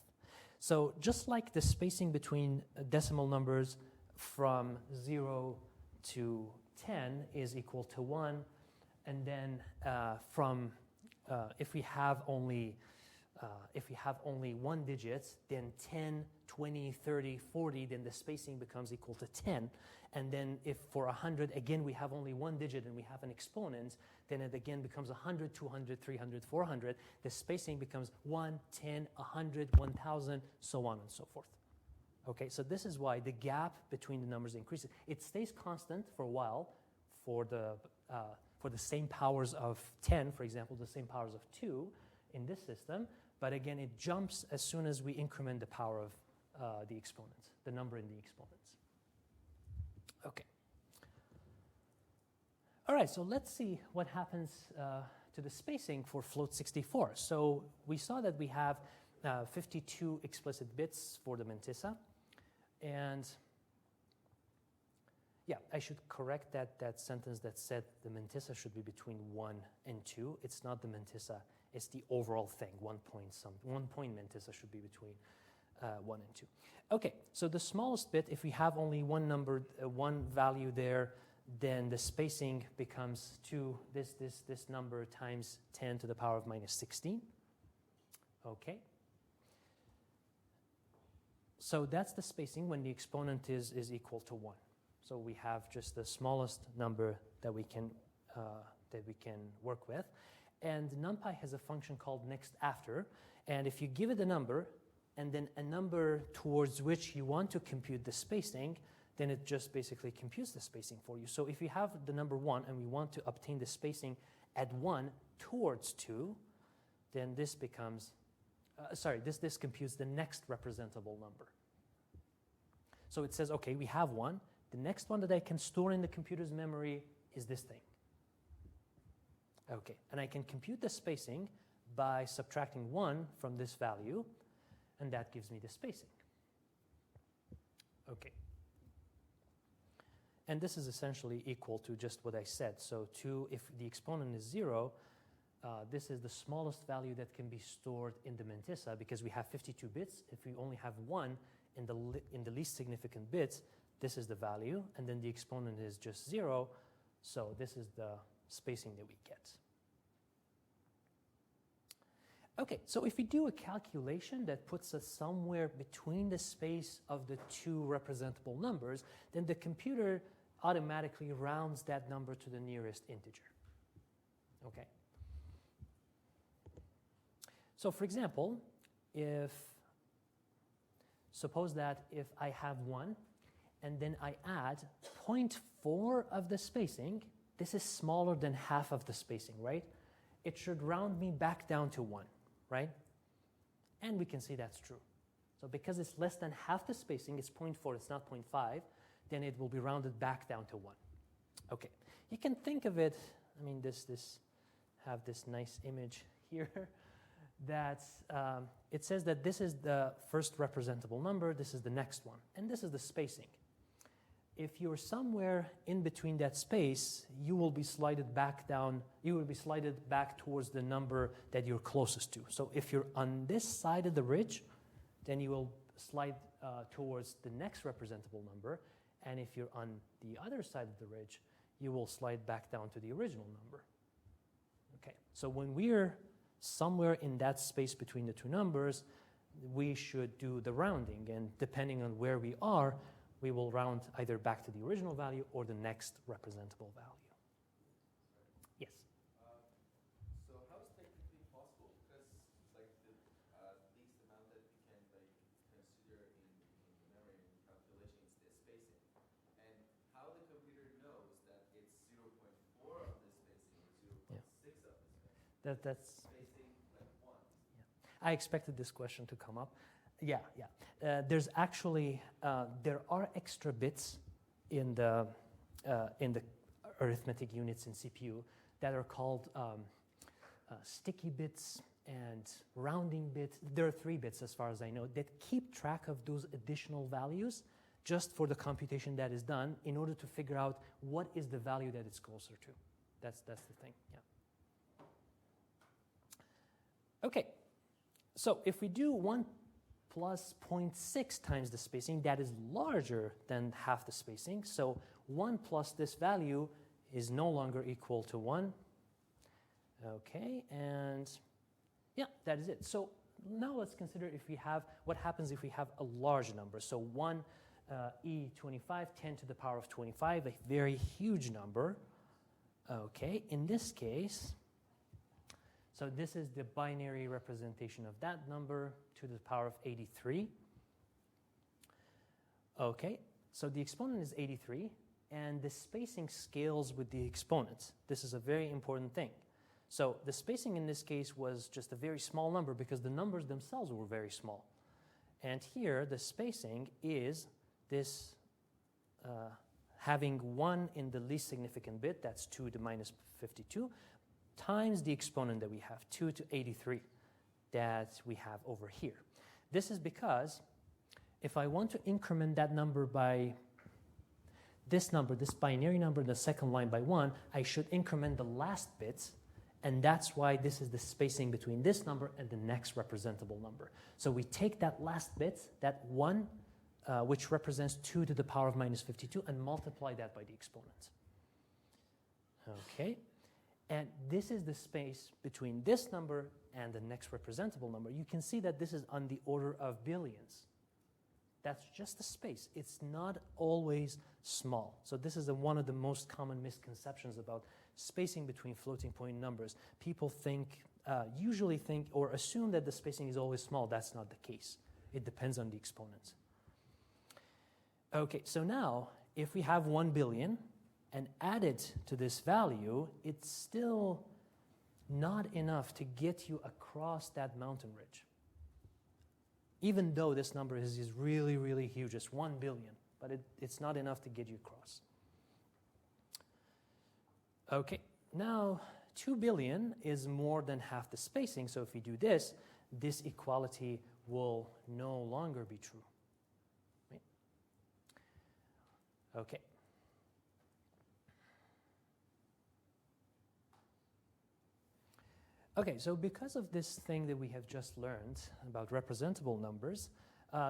So just like the spacing between decimal numbers from 0 to 10 is equal to 1, and then if we have only 1 digit, then 10, 20, 30, 40, then the spacing becomes equal to 10. And then if for 100, again, we have only 1 digit and we have an exponent, then it again becomes 100, 200, 300, 400. The spacing becomes 1, 10, 100, 1,000, so on and so forth. Okay, so this is why the gap between the numbers increases. It stays constant for a while for the same powers of 10, for example, the same powers of 2 in this system, but again, it jumps as soon as we increment the power of the exponents, the number in the exponents. Okay. All right, so let's see what happens to the spacing for float 64. So we saw that we have 52 explicit bits for the mantissa, and yeah, I should correct that sentence that said the mantissa should be between 1 and 2. It's not the mantissa, it's the overall thing. 1 point mantissa should be between 1 and 2. Okay, so the smallest bit, if we have only one number, one value there, then the spacing becomes this number times 10 to the power of minus 16. Okay. So that's the spacing when the exponent is equal to 1. So we have just the smallest number that we can work with. And NumPy has a function called next after. And if you give it a number, and then a number towards which you want to compute the spacing, then it just basically computes the spacing for you. So if you have the number 1 and we want to obtain the spacing at 1 towards 2, then this becomes, this computes the next representable number. So it says, okay, we have one. The next one that I can store in the computer's memory is this thing. Okay, and I can compute the spacing by subtracting 1 from this value, and that gives me the spacing. Okay. And this is essentially equal to just what I said. So 2, if the exponent is 0, this is the smallest value that can be stored in the mantissa because we have 52 bits. If we only have 1 in the least significant bits, this is the value, and then the exponent is just 0, so this is the spacing that we get. Okay, so if we do a calculation that puts us somewhere between the space of the two representable numbers, then the computer automatically rounds that number to the nearest integer. Okay. So for example, suppose that if I have 1 and then I add 0.4 of the spacing, this is smaller than half of the spacing, right? It should round me back down to 1, right? And we can see that's true. So because it's less than half the spacing, it's 0.4, it's not 0.5, then it will be rounded back down to 1. Okay, you can think of it, I mean, have this nice image here that it says that this is the first representable number, this is the next one, and this is the spacing. If you're somewhere in between that space, you will be slided back down, you will be slided back towards the number that you're closest to. So if you're on this side of the ridge, then you will slide towards the next representable number, and if you're on the other side of the ridge, you will slide back down to the original number. Okay, so when we're somewhere in that space between the two numbers, we should do the rounding, and depending on where we are, we will round either back to the original value or the next representable value. Yes? So how is technically possible? Because like the least amount that we can like consider in memory and calculation is the spacing. And how the computer knows that it's 0.4 of the spacing or 0.6 of the spacing? That's spacing like 1. Yeah. I expected this question to come up. Yeah. There's actually there are extra bits in the arithmetic units in CPU that are called sticky bits and rounding bits. There are 3 bits, as far as I know, that keep track of those additional values just for the computation that is done in order to figure out what is the value that it's closer to. That's the thing. Yeah. Okay. So if we do 1 plus 0.6 times the spacing, that is larger than half the spacing. So 1 plus this value is no longer equal to 1. Okay, and yeah, that is it. So now let's consider what happens if we have a large number. So 1 E25, 10 to the power of 25, a very huge number. Okay, in this case, so this is the binary representation of that number to the power of 83. Okay, so the exponent is 83, and the spacing scales with the exponents. This is a very important thing. So the spacing in this case was just a very small number because the numbers themselves were very small. And here the spacing is this having 1 in the least significant bit, that's 2 to the minus 52, times the exponent that we have, 2 to 83, that we have over here. This is because if I want to increment that number by this number, this binary number in the second line by 1, I should increment the last bits, and that's why this is the spacing between this number and the next representable number. So we take that last bit, that 1, which represents 2 to the power of minus 52, and multiply that by the exponent. Okay. And this is the space between this number and the next representable number. You can see that this is on the order of billions. That's just the space. It's not always small. So this is one of the most common misconceptions about spacing between floating point numbers. People usually think or assume that the spacing is always small. That's not the case. It depends on the exponents. Okay, so now if we have 1 billion, and add it to this value, it's still not enough to get you across that mountain ridge. Even though this number is really, really huge, it's 1 billion. but it's not enough to get you across. Okay, now 2 billion is more than half the spacing, so if we do this, this equality will no longer be true. Right? Okay. Okay, so because of this thing that we have just learned about representable numbers,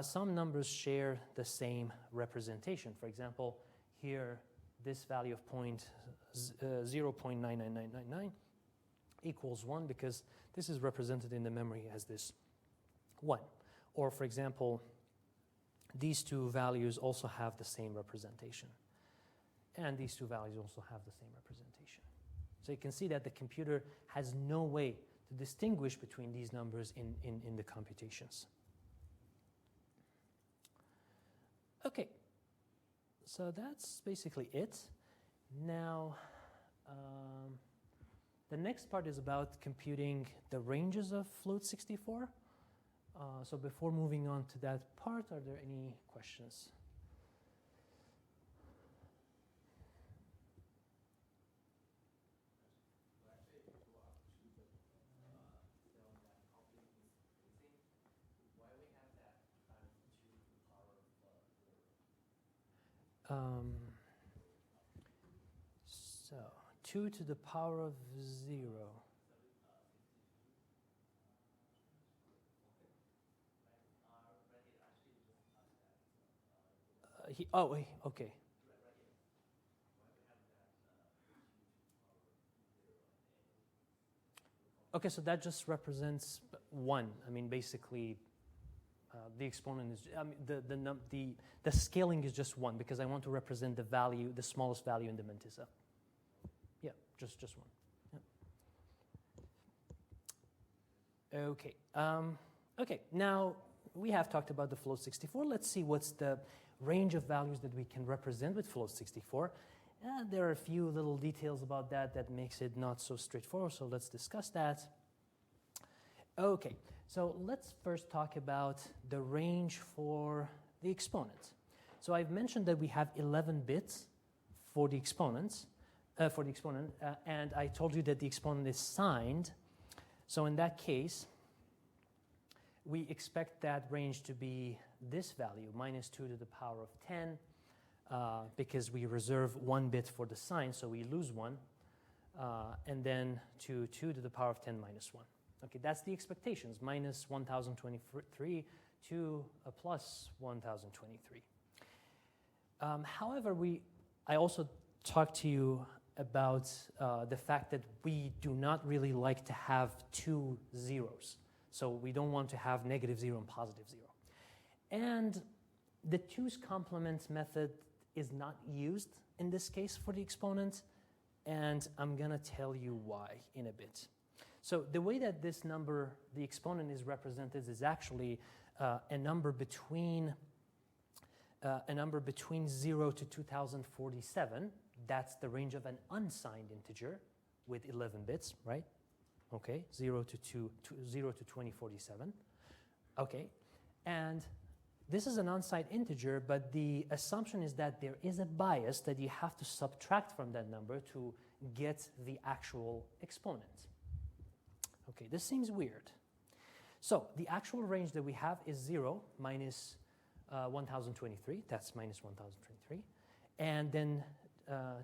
some numbers share the same representation. For example, here, this value of 0.99999 equals 1 because this is represented in the memory as this 1. Or, for example, these two values also have the same representation. And these two values also have the same representation. So you can see that the computer has no way to distinguish between these numbers in the computations. Okay, so that's basically it. Now, the next part is about computing the ranges of float 64. So before moving on to that part, are there any questions? So 2 to the power of 0. Okay. Okay, so that just represents 1. I mean, basically, the exponent is, the scaling is just 1 because I want to represent the value, the smallest value in the mantissa. Yeah, just 1. Yeah. Okay. Okay, now we have talked about the float 64. Let's see what's the range of values that we can represent with float 64. There are a few little details about that makes it not so straightforward, so let's discuss that. Okay, so let's first talk about the range for the exponent. So I've mentioned that we have 11 bits for the exponent, and I told you that the exponent is signed. So in that case, we expect that range to be this value, minus 2 to the power of 10, because we reserve 1 bit for the sign, so we lose 1, and then to 2 to the power of 10 minus 1. Okay, that's the expectations, minus 1023 to plus 1023. However, I also talked to you about the fact that we do not really like to have 2 zeros. So we don't want to have negative 0 and positive 0. And the 2's complement method is not used in this case for the exponent, and I'm going to tell you why in a bit. So the way that this number, the exponent, is represented is actually a number between 0 to 2047. That's the range of an unsigned integer with 11 bits, right? Okay, 0 to 2047. Okay, and this is an unsigned integer, but the assumption is that there is a bias that you have to subtract from that number to get the actual exponent. Okay, this seems weird. So the actual range that we have is 0 minus 1023. That's minus 1023. And then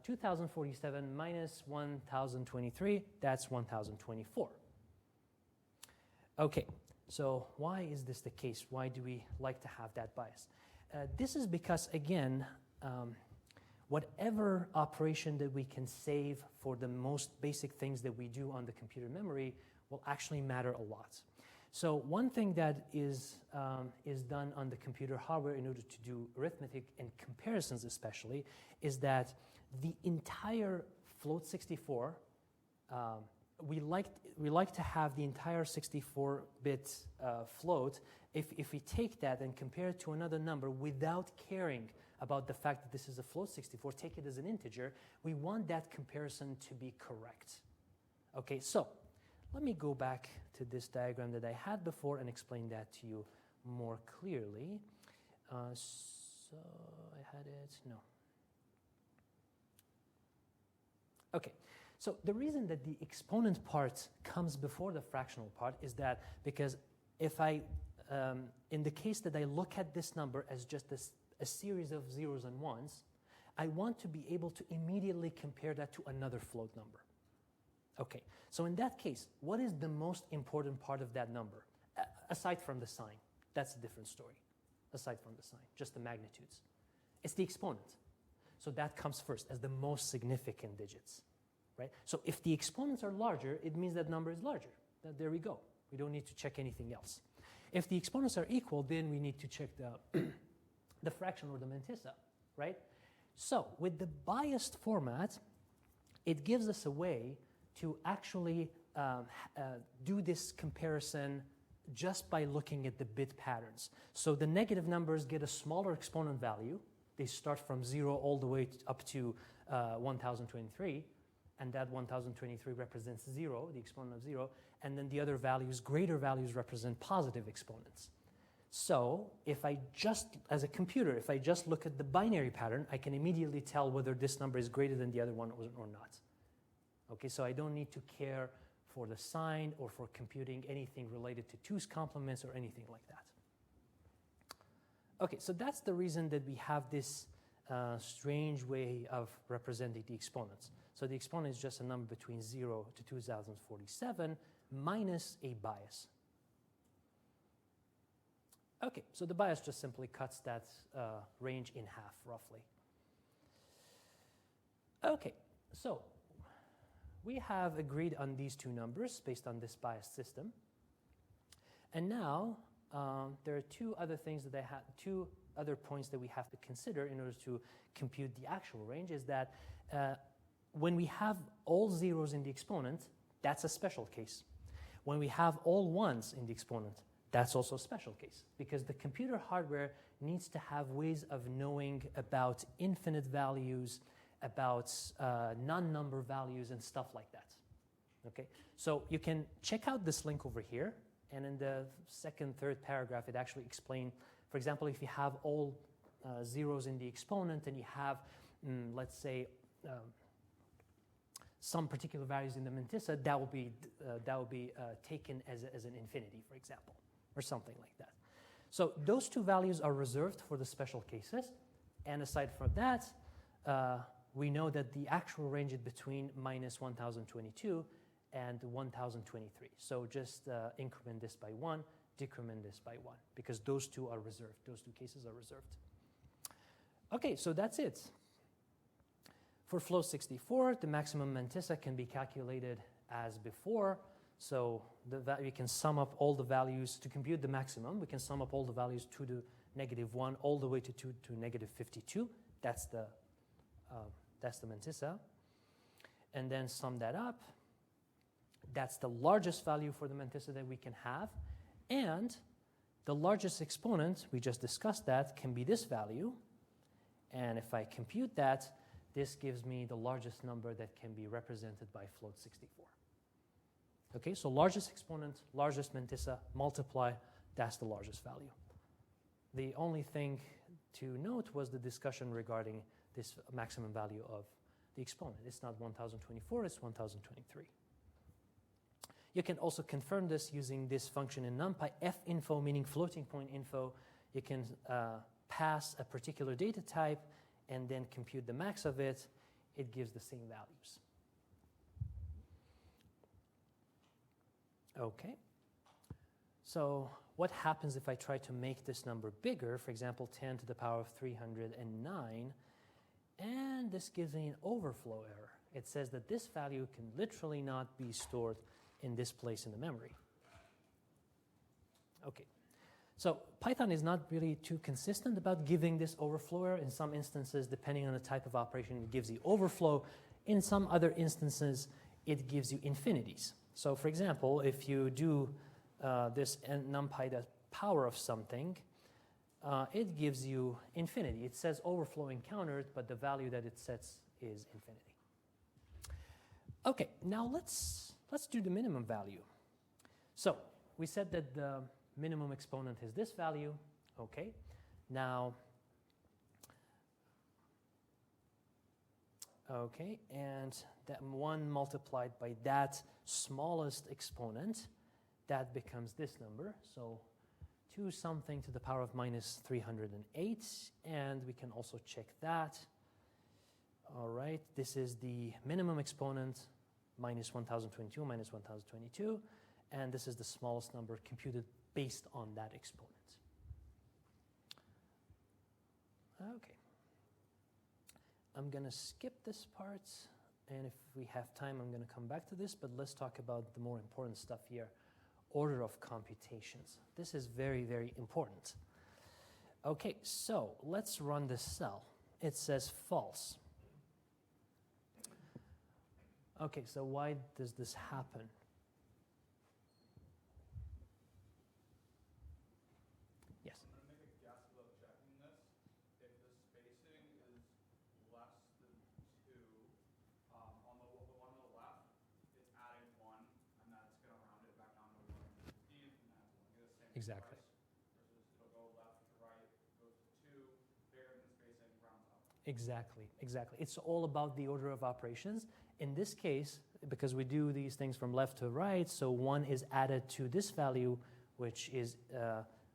2047 minus 1023, that's 1024. Okay, so why is this the case? Why do we like to have that bias? This is because, again, whatever operation that we can save for the most basic things that we do on the computer memory will actually matter a lot. So one thing that is done on the computer hardware in order to do arithmetic and comparisons especially is that the entire float 64, we like to have the entire 64-bit float. If we take that and compare it to another number without caring about the fact that this is a float 64, take it as an integer, we want that comparison to be correct. Okay, so let me go back to this diagram that I had before and explain that to you more clearly. So I had it, no. Okay, so the reason that the exponent part comes before the fractional part is that because if I, in the case that I look at this number as just a series of zeros and ones, I want to be able to immediately compare that to another float number. Okay, so in that case, what is the most important part of that number? Aside from the sign, that's a different story. Aside from the sign, just the magnitudes. It's the exponent. So that comes first as the most significant digits, right? So if the exponents are larger, it means that number is larger. There we go. We don't need to check anything else. If the exponents are equal, then we need to check the, the fraction or the mantissa, right? So with the biased format, it gives us a way to actually do this comparison just by looking at the bit patterns. So the negative numbers get a smaller exponent value. They start from 0 all the way up to 1023, and that 1023 represents 0, the exponent of 0, and then the other values, greater values, represent positive exponents. So if I just, as a computer, if I just look at the binary pattern, I can immediately tell whether this number is greater than the other one or not. Okay, so I don't need to care for the sign or for computing anything related to 2's complements or anything like that. Okay, so that's the reason that we have this strange way of representing the exponents. So the exponent is just a number between 0 to 2047 minus a bias. Okay, so the bias just simply cuts that range in half, roughly. Okay, so we have agreed on these two numbers based on this biased system. And now there are two other things that two other points that we have to consider in order to compute the actual range is that when we have all zeros in the exponent, that's a special case. When we have all ones in the exponent, that's also a special case because the computer hardware needs to have ways of knowing about infinite values, about non-number values and stuff like that. Okay, so you can check out this link over here, and in the second, third paragraph, it actually explains, for example, if you have all zeros in the exponent and you have, let's say, some particular values in the mantissa, that will be taken as an infinity, for example, or something like that. So those two values are reserved for the special cases, and aside from that, we know that the actual range is between minus 1022 and 1023. So just increment this by 1, decrement this by 1, because those two are reserved. Those two cases are reserved. Okay, so that's it. For flow 64, the maximum mantissa can be calculated as before. So we can sum up all the values to compute the maximum. We can sum up all the values to the -1 all the way to -52. That's the mantissa. And then sum that up. That's the largest value for the mantissa that we can have. And the largest exponent, we just discussed that, can be this value. And if I compute that, this gives me the largest number that can be represented by float 64. Okay, so largest exponent, largest mantissa, multiply, that's the largest value. The only thing to note was the discussion regarding this maximum value of the exponent. It's not 1024, it's 1023. You can also confirm this using this function in NumPy, finfo, meaning floating point info. You can pass a particular data type and then compute the max of it. It gives the same values. Okay. So what happens if I try to make this number bigger, for example, 10 to the power of 309, and this gives me an overflow error. It says that this value can literally not be stored in this place in the memory. Okay. So Python is not really too consistent about giving this overflow error. In some instances, depending on the type of operation, it gives you overflow. In some other instances, it gives you infinities. So for example, if you do this NumPy, the power of something, it gives you infinity. It says overflow encountered, but the value that it sets is infinity. Okay, now let's do the minimum value. So we said that the minimum exponent is this value. Okay, now Okay, and that 1 multiplied by that smallest exponent, that becomes this number. So 2 something to the power of minus 308, and we can also check that. All right, this is the minimum exponent, minus 1022, minus 1022, and this is the smallest number computed based on that exponent. Okay. I'm going to skip this part, and if we have time, I'm going to come back to this, but let's talk about the more important stuff here, order of computations. This is very, very important. Okay, so let's run this cell. It says false. Okay, so why does this happen? Yes? I'm going to make a guess about checking this. If the spacing is less than 2, on the one on the left, it's adding 1, and that's going to round it back down to 115, and that's going to get the same Exactly. price. Versus it'll go left to right, goes to 2, bigger than the spacing, rounds up. Exactly, exactly. It's all about the order of operations. In this case, because we do these things from left to right, so 1 is added to this value, which is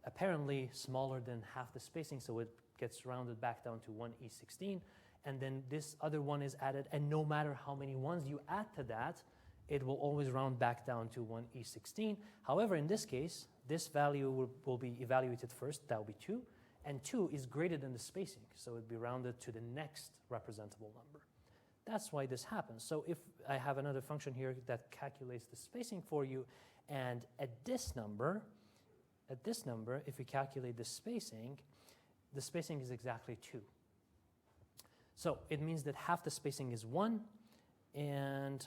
apparently smaller than half the spacing, so it gets rounded back down to 1e16, and then this other 1 is added, and no matter how many 1s you add to that, it will always round back down to 1e16. However, in this case, this value will be evaluated first, that will be 2, and 2 is greater than the spacing, so it will be rounded to the next representable number. That's why this happens. So if I have another function here that calculates the spacing for you, and at this number, if we calculate the spacing is exactly 2. So it means that half the spacing is 1, and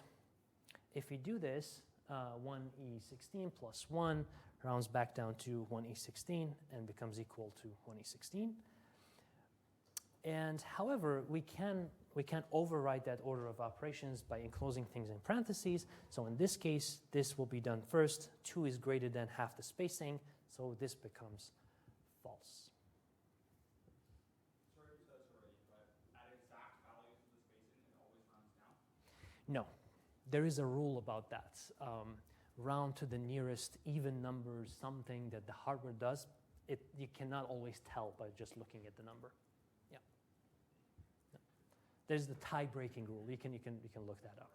if we do this, 1e16 plus 1 rounds back down to 1e16 and becomes equal to 1e16. And however, we can override that order of operations by enclosing things in parentheses. So in this case, this will be done first. 2 is greater than half the spacing, so this becomes false. Sorry if you said this already, but at exact values of the spacing, it always rounds down? No, there is a rule about that. Round to the nearest even number, something that the hardware does. You cannot always tell by just looking at the number. Yeah. No. There's the tie-breaking rule. You can look that up.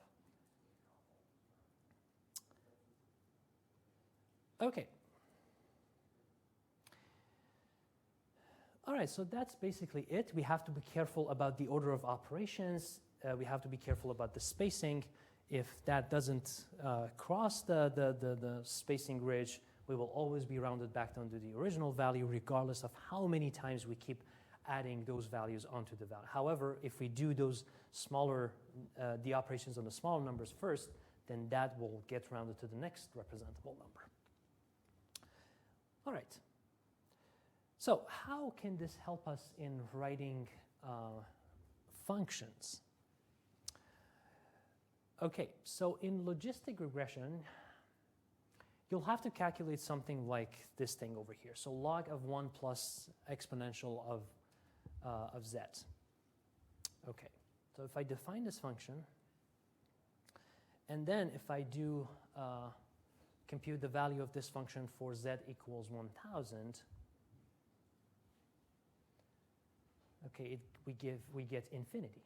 Okay. All right, so that's basically it. We have to be careful about the order of operations. We have to be careful about the spacing. If that doesn't cross the spacing ridge, we will always be rounded back down to the original value, regardless of how many times we keep adding those values onto the value. However, if we do those smaller, the operations on the smaller numbers first, then that will get rounded to the next representable number. All right. So how can this help us in writing functions? Okay, so in logistic regression, you'll have to calculate something like this thing over here. So log of 1 plus exponential of z. Okay, so if I define this function, and then if I do compute the value of this function for z equals 1,000, okay, we get infinity.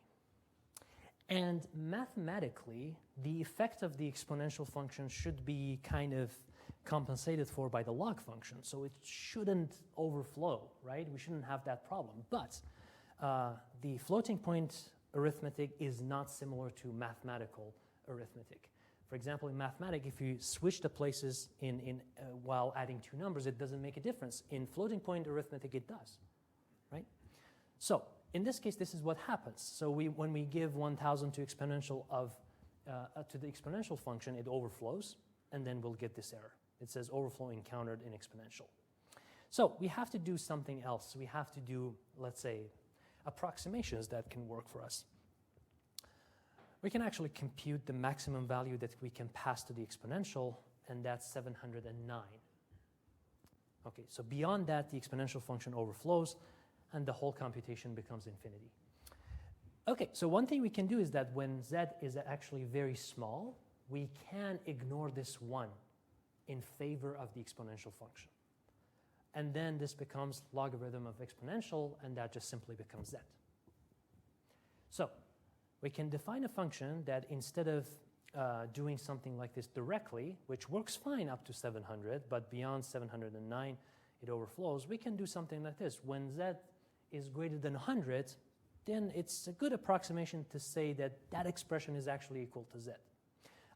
And mathematically, the effect of the exponential function should be kind of compensated for by the log function. So it shouldn't overflow, right? We shouldn't have that problem. But the floating point arithmetic is not similar to mathematical arithmetic. For example, in mathematics, if you switch the places while adding two numbers, it doesn't make a difference. In floating point arithmetic, it does, right? So in this case, this is what happens. So when we give 1,000 to exponential to the exponential function, it overflows, and then we'll get this error. It says overflow encountered in exponential. So we have to do something else. We have to do, let's say, approximations that can work for us. We can actually compute the maximum value that we can pass to the exponential, and that's 709. Okay, so beyond that, the exponential function overflows, and the whole computation becomes infinity. Okay, so one thing we can do is that when z is actually very small, we can ignore this 1 in favor of the exponential function. And then this becomes logarithm of exponential, and that just simply becomes z. So we can define a function that instead of doing something like this directly, which works fine up to 700, but beyond 709 it overflows, we can do something like this. When z is greater than 100, then it's a good approximation to say that that expression is actually equal to z.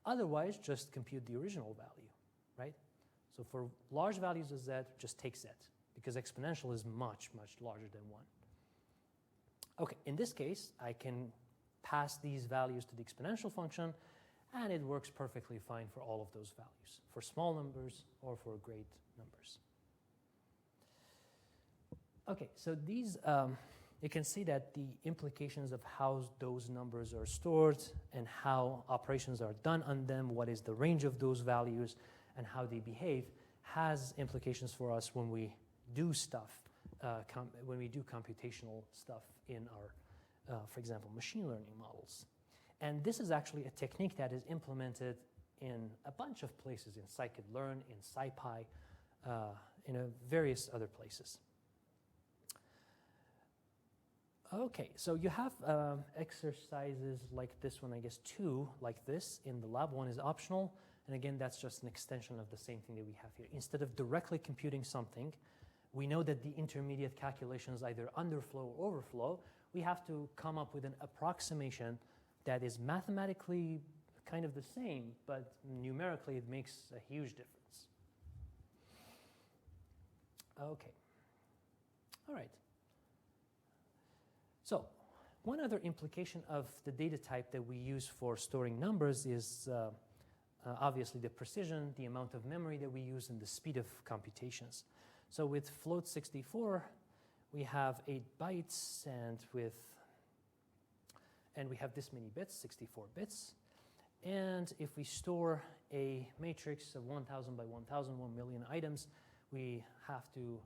Otherwise, just compute the original value, right? So for large values of z, just take z, because exponential is much, much larger than 1. Okay, in this case, I can pass these values to the exponential function, and it works perfectly fine for all of those values, for small numbers or for great numbers. Okay, so these, you can see that the implications of how those numbers are stored and how operations are done on them, what is the range of those values, and how they behave, has implications for us when we do stuff, when we do computational stuff in our, for example, machine learning models. And this is actually a technique that is implemented in a bunch of places, in scikit-learn, in SciPy, in various other places. Okay, so you have exercises like this one, I guess 2 like this in the lab. 1 is optional, and again, that's just an extension of the same thing that we have here. Instead of directly computing something, we know that the intermediate calculations either underflow or overflow. We have to come up with an approximation that is mathematically kind of the same, but numerically it makes a huge difference. Okay, all right. So one other implication of the data type that we use for storing numbers is obviously the precision, the amount of memory that we use, and the speed of computations. So with float64, we have 8 bytes, and we have this many bits, 64 bits. And if we store a matrix of 1,000 by 1,000, 1 million items, we have to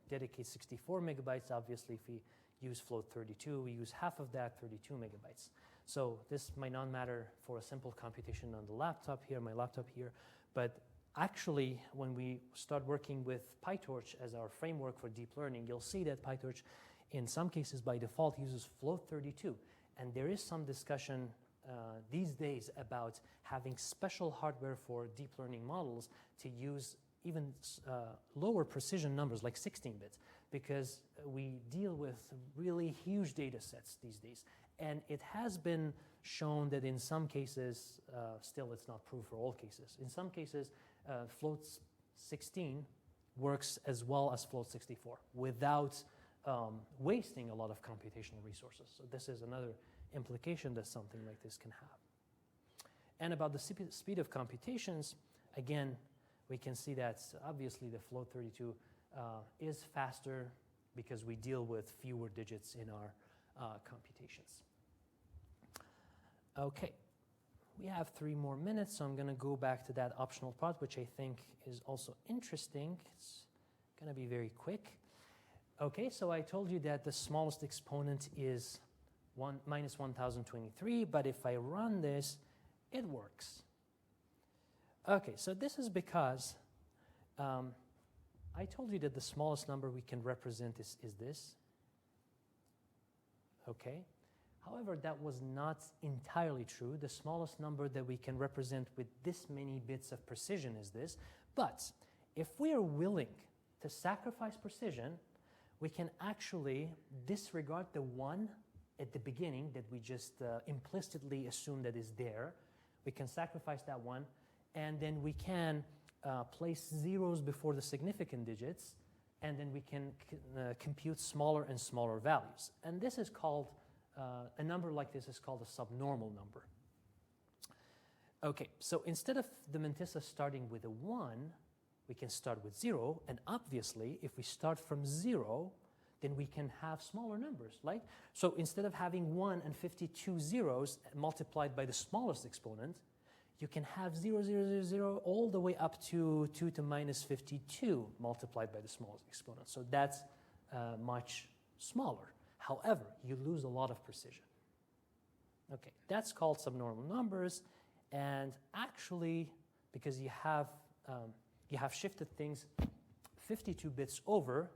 dedicate 64 megabytes. Obviously, if we use float32, we use half of that, 32 megabytes. So this might not matter for a simple computation on the laptop here, my laptop here, but actually when we start working with PyTorch as our framework for deep learning, you'll see that PyTorch in some cases by default uses float32. And there is some discussion these days about having special hardware for deep learning models to use even lower precision numbers like 16 bits, because we deal with really huge data sets these days. And it has been shown that in some cases, still it's not proved for all cases, in some cases float16 works as well as float64 without wasting a lot of computational resources. So this is another implication that something like this can have. And about the speed of computations, again, we can see that obviously the float32 is faster because we deal with fewer digits in our computations. Okay, we have 3 more minutes, so I'm going to go back to that optional part, which I think is also interesting. It's going to be very quick. Okay, so I told you that the smallest exponent is minus 1023, but if I run this, it works. Okay, so this is because I told you that the smallest number we can represent is this. Okay, however, that was not entirely true. The smallest number that we can represent with this many bits of precision is this. But if we are willing to sacrifice precision, we can actually disregard the 1 at the beginning that we just implicitly assume that is there. We can sacrifice that 1, and then we can place zeros before the significant digits, and then we can compute smaller and smaller values. And this is called, a number like this is called a subnormal number. Okay, so instead of the mantissa starting with a 1, we can start with 0, and obviously, if we start from 0, then we can have smaller numbers, right? So instead of having 1 and 52 zeros multiplied by the smallest exponent, you can have 0, 0, 0, 0 all the way up to 2 to minus 52 multiplied by the smallest exponent. So that's much smaller. However, you lose a lot of precision. Okay, that's called subnormal numbers, and actually, because you have shifted things 52 bits over,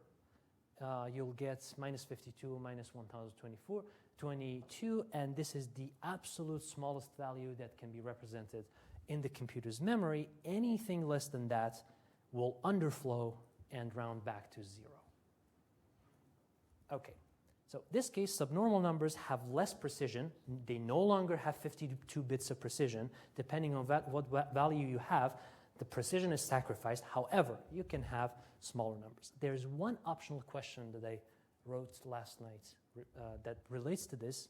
you'll get minus 52, minus 1024, 22, and this is the absolute smallest value that can be represented in the computer's memory. Anything less than that will underflow and round back to 0. Okay, so this case, subnormal numbers have less precision. They no longer have 52 bits of precision. Depending on what value you have, the precision is sacrificed. However, you can have smaller numbers. There's one optional question that I wrote last night that relates to this.